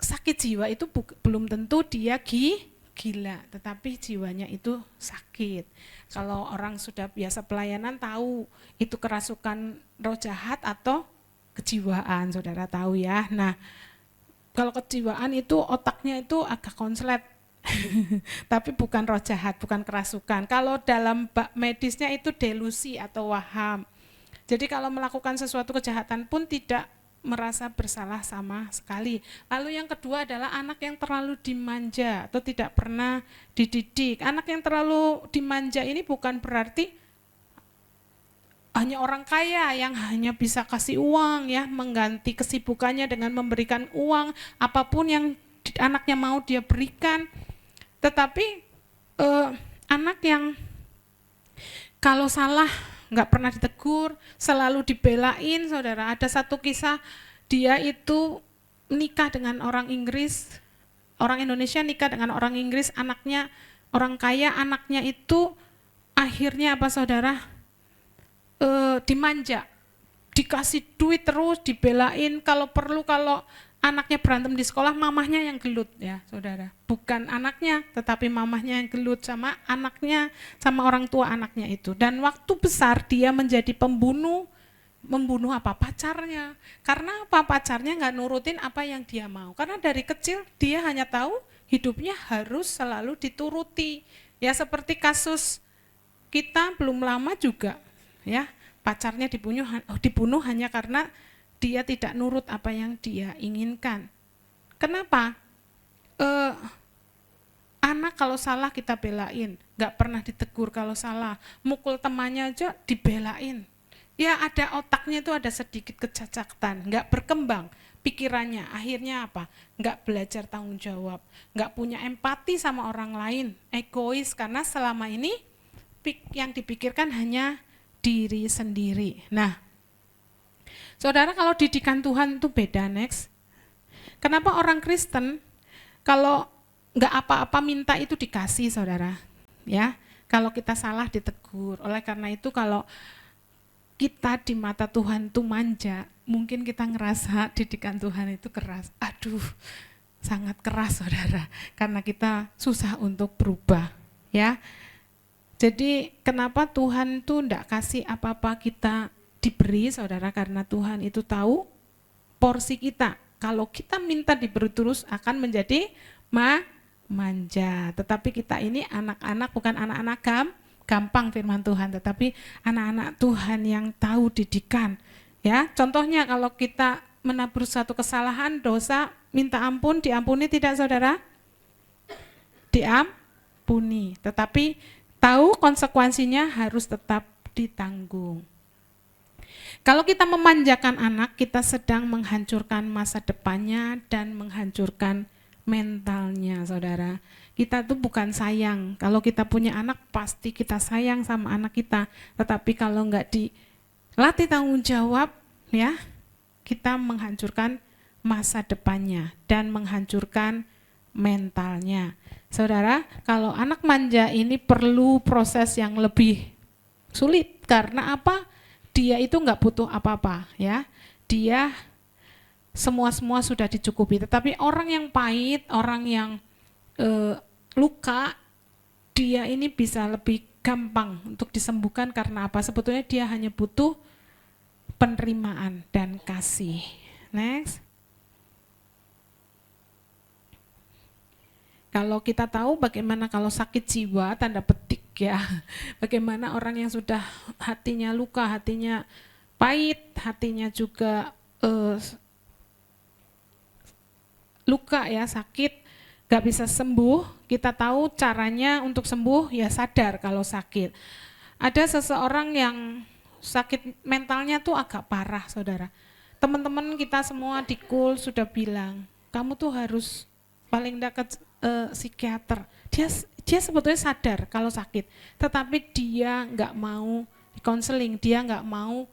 Sakit jiwa itu belum tentu dia gila, tetapi jiwanya itu sakit. Kalau orang sudah biasa pelayanan tahu itu kerasukan roh jahat atau kejiwaan, saudara tahu ya. Nah, kalau kejiwaan itu otaknya itu agak konslet, tapi bukan roh jahat, bukan kerasukan. Kalau dalam medisnya itu delusi atau waham. Jadi kalau melakukan sesuatu kejahatan pun tidak merasa bersalah sama sekali. Lalu yang kedua adalah anak yang terlalu dimanja atau tidak pernah dididik. Anak yang terlalu dimanja ini bukan berarti hanya orang kaya yang hanya bisa kasih uang ya, mengganti kesibukannya dengan memberikan uang, apapun yang anaknya mau dia berikan. Tetapi anak yang kalau salah nggak pernah ditegur, selalu dibelain, saudara. Ada satu kisah, dia itu menikah dengan orang Inggris, orang Indonesia nikah dengan orang Inggris, anaknya orang kaya, anaknya itu akhirnya apa saudara? Dimanja, dikasih duit terus, dibelain, kalau perlu kalau anaknya berantem di sekolah, mamahnya yang gelut ya saudara. Bukan anaknya, tetapi mamahnya yang gelut sama anaknya, sama orang tua anaknya itu. Dan waktu besar dia menjadi membunuh apa? Pacarnya. Karena apa? Pacarnya nggak nurutin apa yang dia mau. Karena dari kecil dia hanya tahu hidupnya harus selalu dituruti. Ya seperti kasus kita belum lama juga ya, pacarnya dibunuh hanya karena dia tidak nurut apa yang dia inginkan. Kenapa? Anak kalau salah kita belain, nggak pernah ditegur kalau salah, mukul temannya aja dibelain. Ya ada otaknya itu ada sedikit kecacatan, nggak berkembang pikirannya, akhirnya apa? Nggak belajar tanggung jawab, nggak punya empati sama orang lain, egois karena selama ini yang dipikirkan hanya diri sendiri. Nah, saudara kalau didikan Tuhan itu beda, next. Kenapa orang Kristen kalau nggak apa-apa minta itu dikasih, saudara? Ya, kalau kita salah ditegur. Oleh karena itu kalau kita di mata Tuhan itu manja, mungkin kita ngerasa didikan Tuhan itu keras. Aduh, sangat keras saudara, karena kita susah untuk berubah. Ya, jadi kenapa Tuhan itu enggak kasih apa-apa kita diberi saudara, karena Tuhan itu tahu porsi kita. Kalau kita minta diberi terus akan menjadi manja. Tetapi kita ini anak-anak, bukan anak-anak gampang firman Tuhan, tetapi anak-anak Tuhan yang tahu didikan. Ya, contohnya kalau kita menabur satu kesalahan, dosa, minta ampun, diampuni tidak saudara? Diampuni, tetapi tahu konsekuensinya harus tetap ditanggung. Kalau kita memanjakan anak, kita sedang menghancurkan masa depannya dan menghancurkan mentalnya, saudara. Kita tuh bukan sayang. Kalau kita punya anak, pasti kita sayang sama anak kita. Tetapi kalau nggak dilatih tanggung jawab, ya, kita menghancurkan masa depannya dan menghancurkan mentalnya. Saudara, kalau anak manja ini perlu proses yang lebih sulit. Karena apa? Dia itu nggak butuh apa-apa, ya. Dia semua sudah dicukupi. Tetapi orang yang pahit, orang yang luka, dia ini bisa lebih gampang untuk disembuhkan karena apa? Sebetulnya dia hanya butuh penerimaan dan kasih. Next. Kalau kita tahu bagaimana kalau sakit jiwa, tanda petik ya, bagaimana orang yang sudah hatinya luka, hatinya pahit, hatinya juga luka ya, sakit, gak bisa sembuh, kita tahu caranya untuk sembuh ya sadar kalau sakit. Ada seseorang yang sakit mentalnya tuh agak parah saudara. Teman-teman kita semua di KUL sudah bilang, kamu tuh harus paling dekat psikiater. Dia sebetulnya sadar kalau sakit, tetapi dia nggak mau dikonseling, dia nggak mau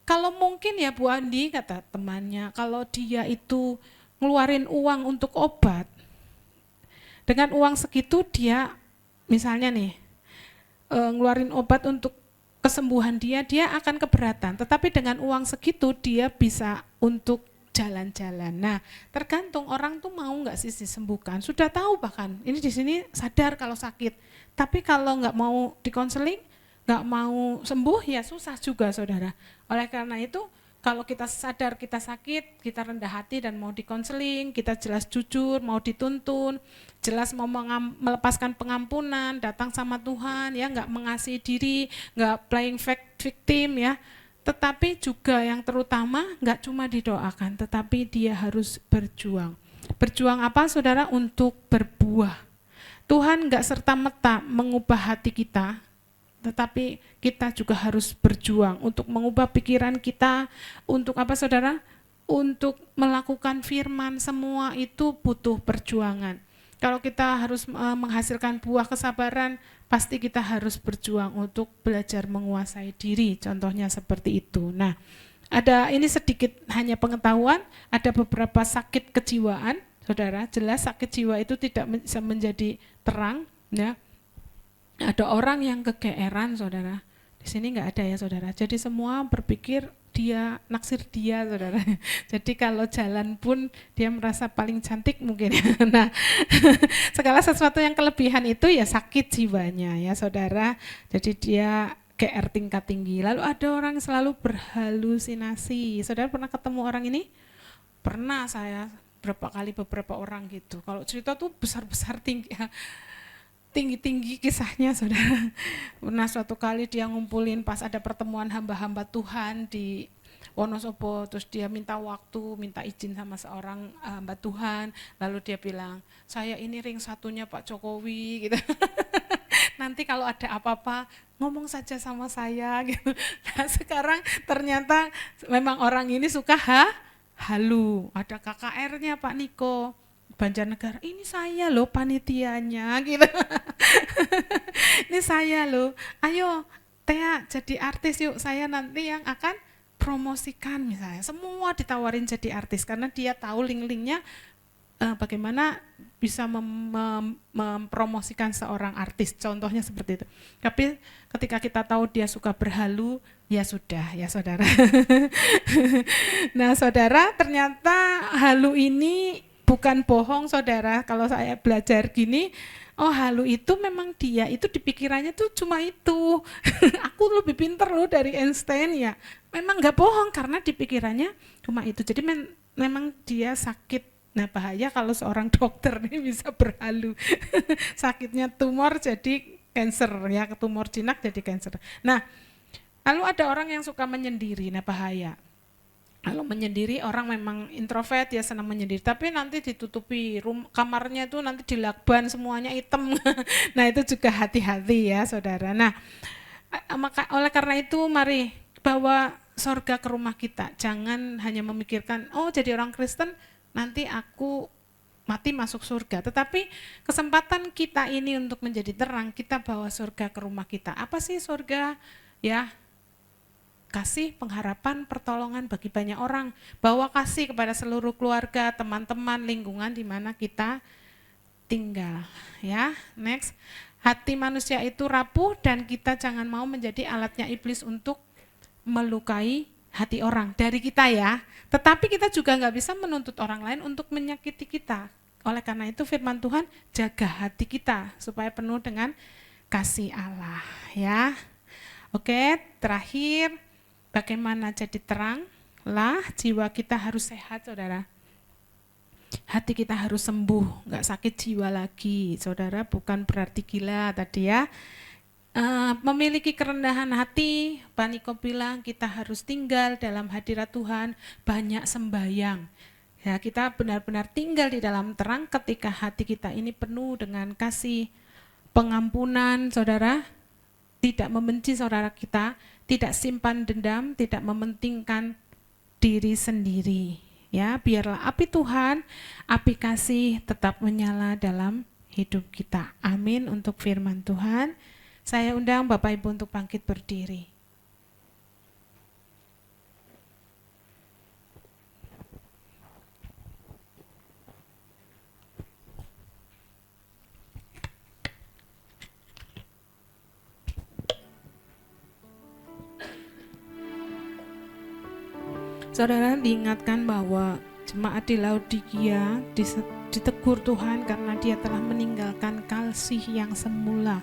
kalau mungkin ya Bu Andi kata temannya, kalau dia itu ngeluarin uang untuk obat, dengan uang segitu dia misalnya nih ngeluarin obat untuk kesembuhan dia akan keberatan, tetapi dengan uang segitu dia bisa untuk jalan-jalan. Nah, tergantung orang tuh mau nggak sih disembuhkan. Sudah tahu bahkan ini di sini sadar kalau sakit, tapi kalau nggak mau dikonseling, nggak mau sembuh ya susah juga saudara. Oleh karena itu kalau kita sadar kita sakit, kita rendah hati dan mau dikonseling, kita jelas jujur, mau dituntun, jelas mau melepaskan pengampunan, datang sama Tuhan, ya nggak mengasihi diri, nggak playing victim ya. Tetapi juga yang terutama nggak cuma didoakan, tetapi dia harus berjuang. Berjuang apa saudara? Untuk berbuah. Tuhan nggak serta-merta mengubah hati kita, tetapi kita juga harus berjuang untuk mengubah pikiran kita. Untuk apa saudara? Untuk melakukan firman, semua itu butuh perjuangan. Kalau kita harus menghasilkan buah kesabaran, pasti kita harus berjuang untuk belajar menguasai diri, contohnya seperti itu. Nah, ada ini sedikit hanya pengetahuan, ada beberapa sakit kejiwaan, saudara, jelas sakit jiwa itu tidak bisa menjadi terang, ya. Ada orang yang kegeeran, saudara. Di sini nggak ada ya, saudara. Jadi semua berpikir dia naksir dia, saudara. Jadi kalau jalan pun dia merasa paling cantik mungkin. Nah, segala sesuatu yang kelebihan itu ya sakit jiwanya ya, saudara. Jadi dia GR tingkat tinggi. Lalu ada orang yang selalu berhalusinasi. Saudara pernah ketemu orang ini? Pernah saya beberapa orang gitu. Kalau cerita tuh besar-besar tinggi-tinggi kisahnya, saudara. Pernah suatu kali dia ngumpulin pas ada pertemuan hamba-hamba Tuhan di Wonosobo, terus dia minta waktu, minta izin sama seorang hamba Tuhan, lalu dia bilang, saya ini ring satunya Pak Jokowi, gitu. Nanti kalau ada apa-apa ngomong saja sama saya, gitu. Nah sekarang ternyata memang orang ini suka halu, ada KKR-nya Pak Niko Banjarnegara, ini saya loh panitianya gitu. Ini saya loh, ayo Tea jadi artis yuk, saya nanti yang akan promosikan misalnya. Semua ditawarin jadi artis karena dia tahu link-linknya bagaimana bisa mempromosikan seorang artis, contohnya seperti itu. Tapi ketika kita tahu dia suka berhalu, ya sudah ya saudara. Nah saudara, ternyata halu ini bukan bohong saudara. Kalau saya belajar gini, oh halu itu memang dia itu di pikirannya tuh cuma itu. Aku lebih pinter loh dari Einstein ya. Memang nggak bohong karena di pikirannya cuma itu. Jadi memang dia sakit. Nah bahaya kalau seorang dokter ini bisa berhalu. Sakitnya tumor jadi cancer ya, tumor jinak jadi cancer. Nah lalu ada orang yang suka menyendiri, nah bahaya. Kalau menyendiri orang memang introvert ya senang menyendiri, tapi nanti ditutupi kamarnya itu nanti dilakban semuanya hitam. Nah itu juga hati-hati ya saudara. Nah oleh karena itu mari bawa sorga ke rumah kita. Jangan hanya memikirkan oh jadi orang Kristen nanti aku mati masuk surga. Tetapi kesempatan kita ini untuk menjadi terang, kita bawa surga ke rumah kita. Apa sih surga? Ya kasih, pengharapan, pertolongan bagi banyak orang. Bawa kasih kepada seluruh keluarga, teman-teman, lingkungan di mana kita tinggal. Ya, next. Hati manusia itu rapuh dan kita jangan mau menjadi alatnya iblis untuk melukai hati orang. Dari kita ya. Tetapi kita juga nggak bisa menuntut orang lain untuk menyakiti kita. Oleh karena itu firman Tuhan, jaga hati kita supaya penuh dengan kasih Allah. Ya, oke, terakhir. Bagaimana jadi terang? Lah, jiwa kita harus sehat, saudara. Hati kita harus sembuh, nggak sakit jiwa lagi, saudara. Bukan berarti gila tadi ya. Memiliki kerendahan hati, Pak Niko bilang kita harus tinggal dalam hadirat Tuhan, banyak sembahyang. Ya, kita benar-benar tinggal di dalam terang ketika hati kita ini penuh dengan kasih, pengampunan, saudara. Tidak membenci saudara kita, tidak simpan dendam, tidak mementingkan diri sendiri. Ya, biarlah api Tuhan, api kasih tetap menyala dalam hidup kita. Amin untuk firman Tuhan. Saya undang Bapak Ibu untuk bangkit berdiri. Saudara diingatkan bahwa jemaat di Laodikia ditegur Tuhan karena dia telah meninggalkan kasih yang semula.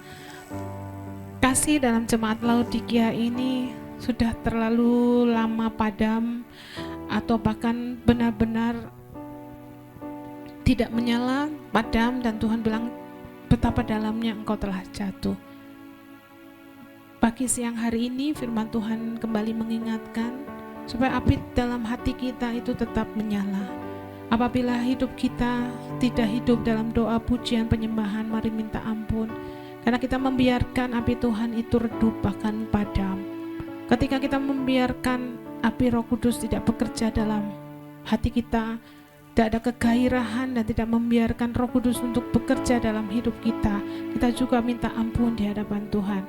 Kasih dalam jemaat Laodikia ini sudah terlalu lama padam atau bahkan benar-benar tidak menyala, padam, dan Tuhan bilang betapa dalamnya engkau telah jatuh. Pagi siang hari ini firman Tuhan kembali mengingatkan supaya api dalam hati kita itu tetap menyala. Apabila hidup kita tidak hidup dalam doa pujian penyembahan, mari minta ampun. Karena kita membiarkan api Tuhan itu redup bahkan padam. Ketika kita membiarkan api Roh Kudus tidak bekerja dalam hati kita, tidak ada kegairahan dan tidak membiarkan Roh Kudus untuk bekerja dalam hidup kita, kita juga minta ampun di hadapan Tuhan.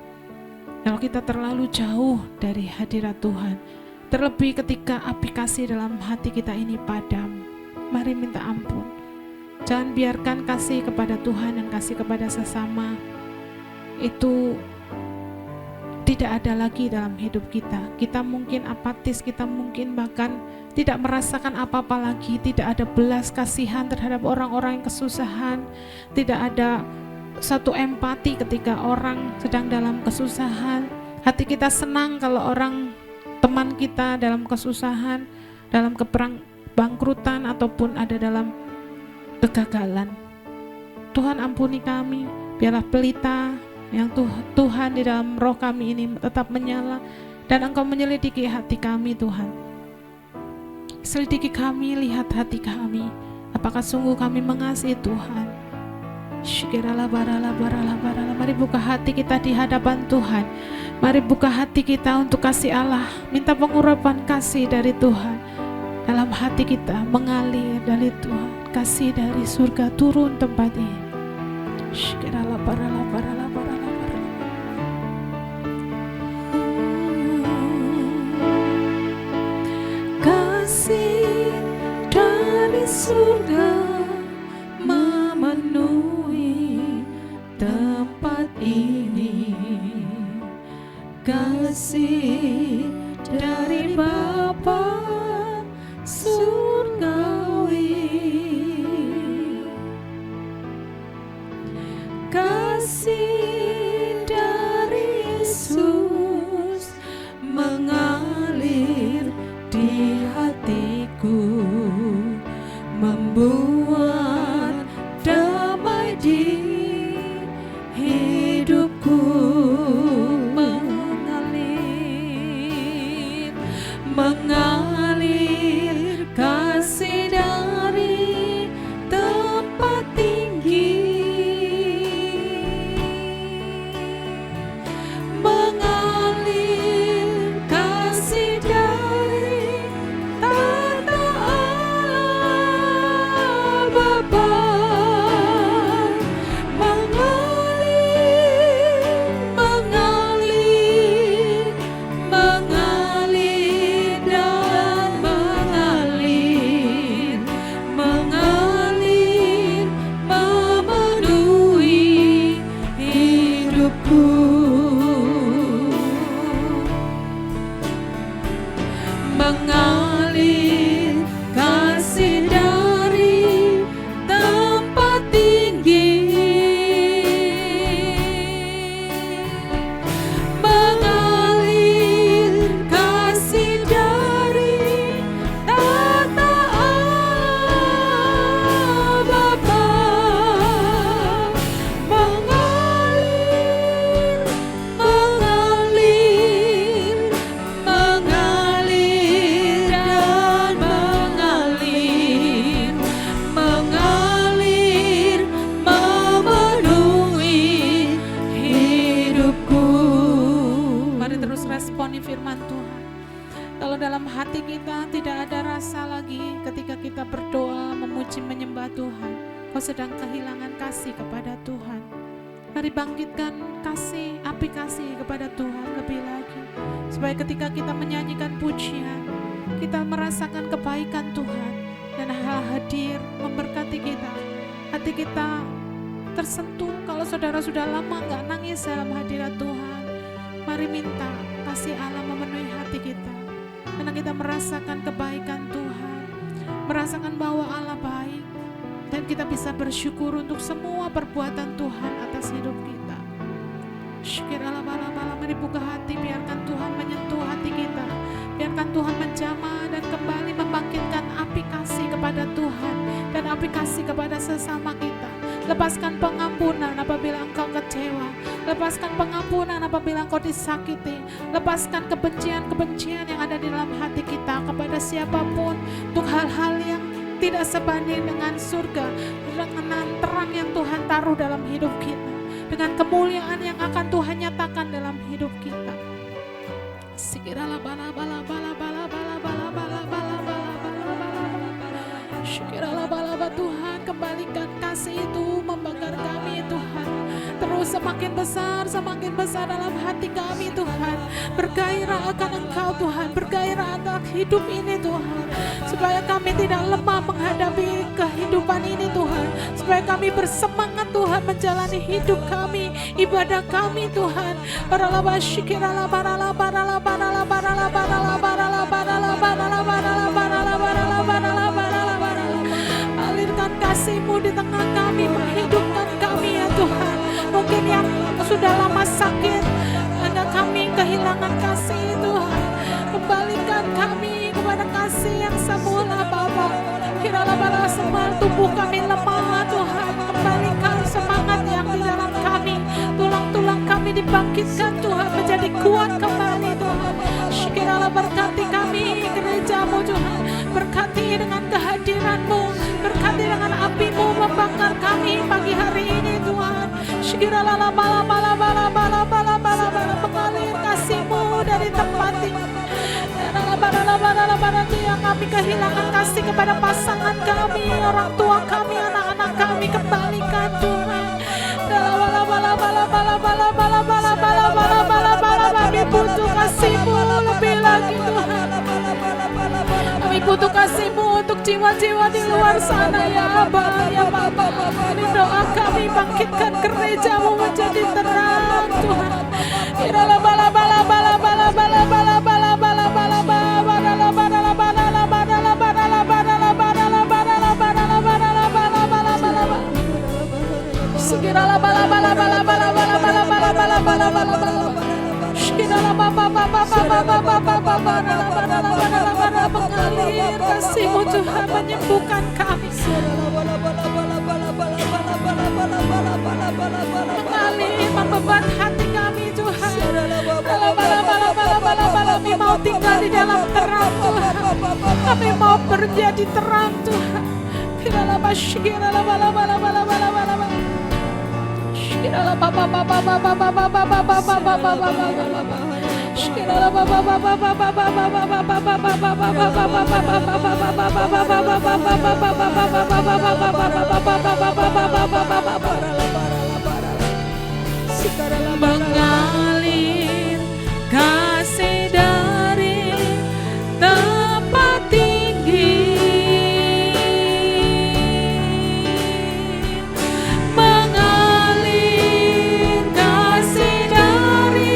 Kalau kita terlalu jauh dari hadirat Tuhan, terlebih ketika api kasih dalam hati kita ini padam, mari minta ampun. Jangan biarkan kasih kepada Tuhan dan kasih kepada sesama itu tidak ada lagi dalam hidup kita. Kita mungkin apatis, kita mungkin bahkan tidak merasakan apa-apa lagi, tidak ada belas kasihan terhadap orang-orang yang kesusahan, tidak ada satu empati ketika orang sedang dalam kesusahan. Hati kita senang kalau orang teman kita dalam kesusahan, dalam bangkrutan ataupun ada dalam kegagalan. Tuhan ampuni kami, biarlah pelita yang Tuhan di dalam roh kami ini tetap menyala, dan Engkau menyelidiki hati kami Tuhan. Selidiki kami, lihat hati kami, apakah sungguh kami mengasihi Tuhan. Syukiralah baralah. Mari buka hati kita di hadapan Tuhan. Mari buka hati kita untuk kasih Allah, minta pengurapan kasih dari Tuhan. Dalam hati kita mengalir dari Tuhan, kasih dari surga turun tempat ini. Syukiralah baralah. Kasih dari surga memenuhi tempat ini. Kasih dari Bapa surgawi. Kasih dari Yesus mengalir di hatiku, membuat damai di hidupku. Mengalir kasih dari tempat tinggi, mengalir kasih dari tata Allah Bapa, mengalir memenuhi hidupku. Mengalir kasih dari tempat tinggi, mengalir kasih dari tata Allah Bapa, mengalir memenuhi hidupku. Mari terus responi firman Tuhan. Kalau dalam hati kita tidak ada rasa lagi ketika kita berdoa, memuji, menyembah Tuhan, kau sedang kehilangan kasih kepada Tuhan. Mari bangkitkan kasih, api kasih kepada Tuhan lebih lagi, supaya ketika kita menyanyikan pujian, kita merasakan kebaikan Tuhan dan hal hadir memberkati kita. Hati kita tersentuh. Kalau saudara sudah lama gak nangis dalam hadirat Tuhan, mari minta kasih Allah memenuhi hati kita, karena kita merasakan kebaikan Tuhan, merasakan bahwa Allah baik, dan kita bisa bersyukur untuk semua perbuatan Tuhan atas hidup kita. Syukur Allah bala. Mari buka hati, biarkan Tuhan menyentuh hati kita, biarkan Tuhan menjamah dan kembali membangkitkan api kasih kepada Tuhan dan api kasih kepada sesama kita. Lepaskan pengampunan apabila engkau kecewa, lepaskan pengampunan apabila engkau disakiti, lepaskan kebencian-kebencian yang ada di dalam hati kita kepada siapapun, untuk hal-hal yang tidak sebanding dengan surga, dengan terang yang Tuhan taruh dalam hidup kita, dengan kemuliaan yang akan Tuhan nyatakan dalam hidup kita. Sikiralah bala. Syukiralah bala Tuhan, kembalikan kasih itu membakar kami Tuhan. Terus semakin besar dalam hati kami Tuhan. Bergairah akan Engkau Tuhan, bergairah akan hidup ini Tuhan, supaya kami tidak lemah menghadapi kehidupan ini Tuhan, kami bersemangat Tuhan menjalani hidup kami, ibadah kami Tuhan. Alirkan kasih-Mu di tengah kami, menghidupkan kami ya Tuhan. Mungkin yang sudah lama sakit, ada kami kehilangan kasih Tuhan. Kembalikan kami kepada kasih yang semula Bapa. Kiralah semua tubuh kami lemah Tuhan. Kembalikan semangat yang di dalam kami. Tulang-tulang kami dibangkitkan Tuhan menjadi kuat kembali Tuhan. Kiralah berkati kami gereja-Mu Tuhan. Berkati dengan kehadiran-Mu. Berkati dengan api-Mu membakar kami pagi hari ini Tuhan. Kiralah mengalir kasih-Mu dari tempat ini. Yang kami kehilangan kasih kepada pasangan kami, orang tua kami, anak-anak kami, kembalikan Tuhan. Kami butuh kasih-Mu lebih lagi Tuhan. Kami butuh kasih-Mu untuk jiwa-jiwa di luar sana ya Abba, ya Bapa. Ini doa kami, bangkitkan gereja-Mu menjadi terang Tuhan. Mengalir kasih-Mu Tuhan, menyembuhkan kami. Mengalir membeban hati kami Tuhan. Kami mau tinggal di dalam terang Tuhan. Kami mau menjadi terang Tuhan. Mengalir kasih dari tempat tinggi, mengalir kasih dari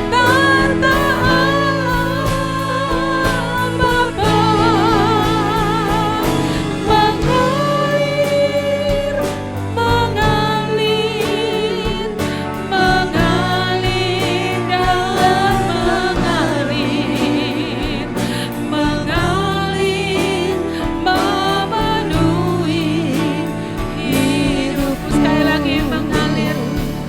tata alam Bapa, mengalir, mengalir, mengalir dan mengalir, mengalir, memenuhi hidupku. Sekali lagi mengalir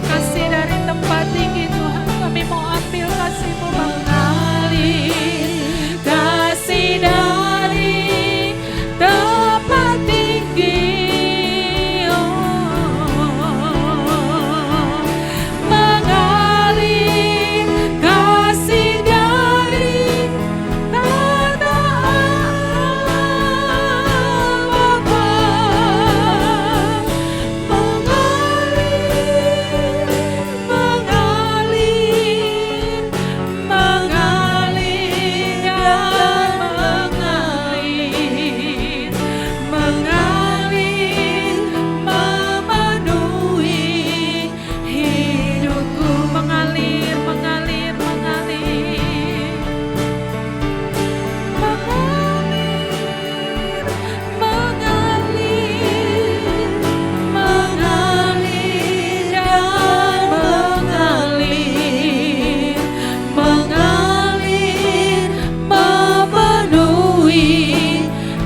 kasih dari tempat tinggi Tuhan. Kami mau ambil kasih-Mu, mengalir kasih dari tempat tinggi, mengalir kasih dari tata alam Bapa, mengalir, mengalir, mengalir dan mengalir, mengalir, memenuhi hidupku. Mengalir, mengalir, mengalir, mengalir, mengalir, mengalir dan mengalir, mengalir, memenuhi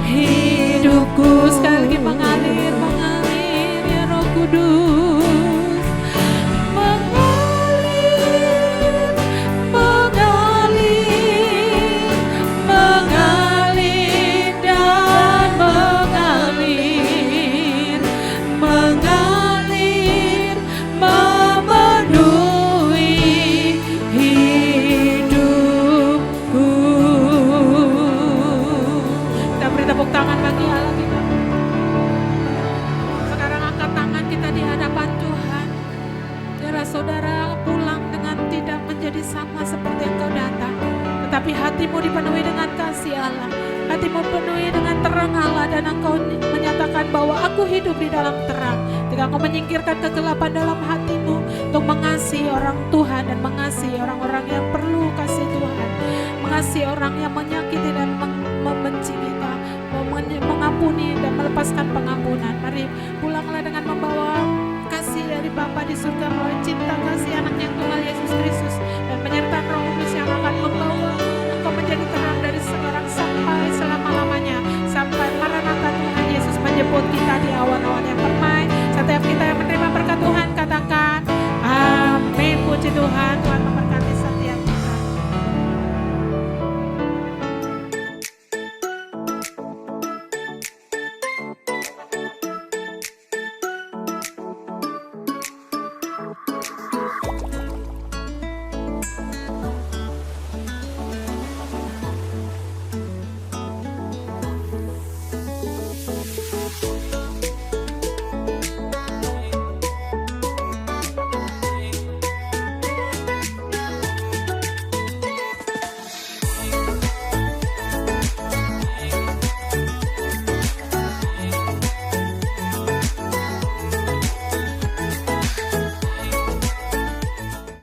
hidupku. Sekali lagi mengalir, mengalir ya Roh Kudus. Mengalir, mengalir, mengalir dan mengalir, mengalir, memenuhi hidupku. Kita beri tepuk tangan bagi Allah kita. Sekarang angkat tangan kita di hadapan Tuhan. Biarlah saudara pulang dengan tidak menjadi sama seperti engkau datang, tetapi hatimu dipenuhi dengan kasih Allah. hatimu penuhi dengan terang Allah, dan engkau menyatakan bahwa aku hidup di dalam terang. Ketika engkau menyingkirkan kegelapan dalam hatimu untuk mengasihi orang Tuhan dan mengasihi orang-orang yang perlu kasih Tuhan, mengasihi orang yang menyakiti dan membenci kita, mengampuni dan melepaskan pengampunan. Mari pulanglah dengan membawa kasih dari Bapa di surga melalui cinta kasih anaknya Tuhan Yesus Kristus, dan penyertaan Roh Kudus yang akan membawa engkau menjadi terang dari sekarang sampai selama-lamanya, sampai Maranatha Tuhan Yesus menjemput kita di awan-awan yang permai. Setiap kita yang menerima berkat Tuhan katakan amin. Puji Tuhan.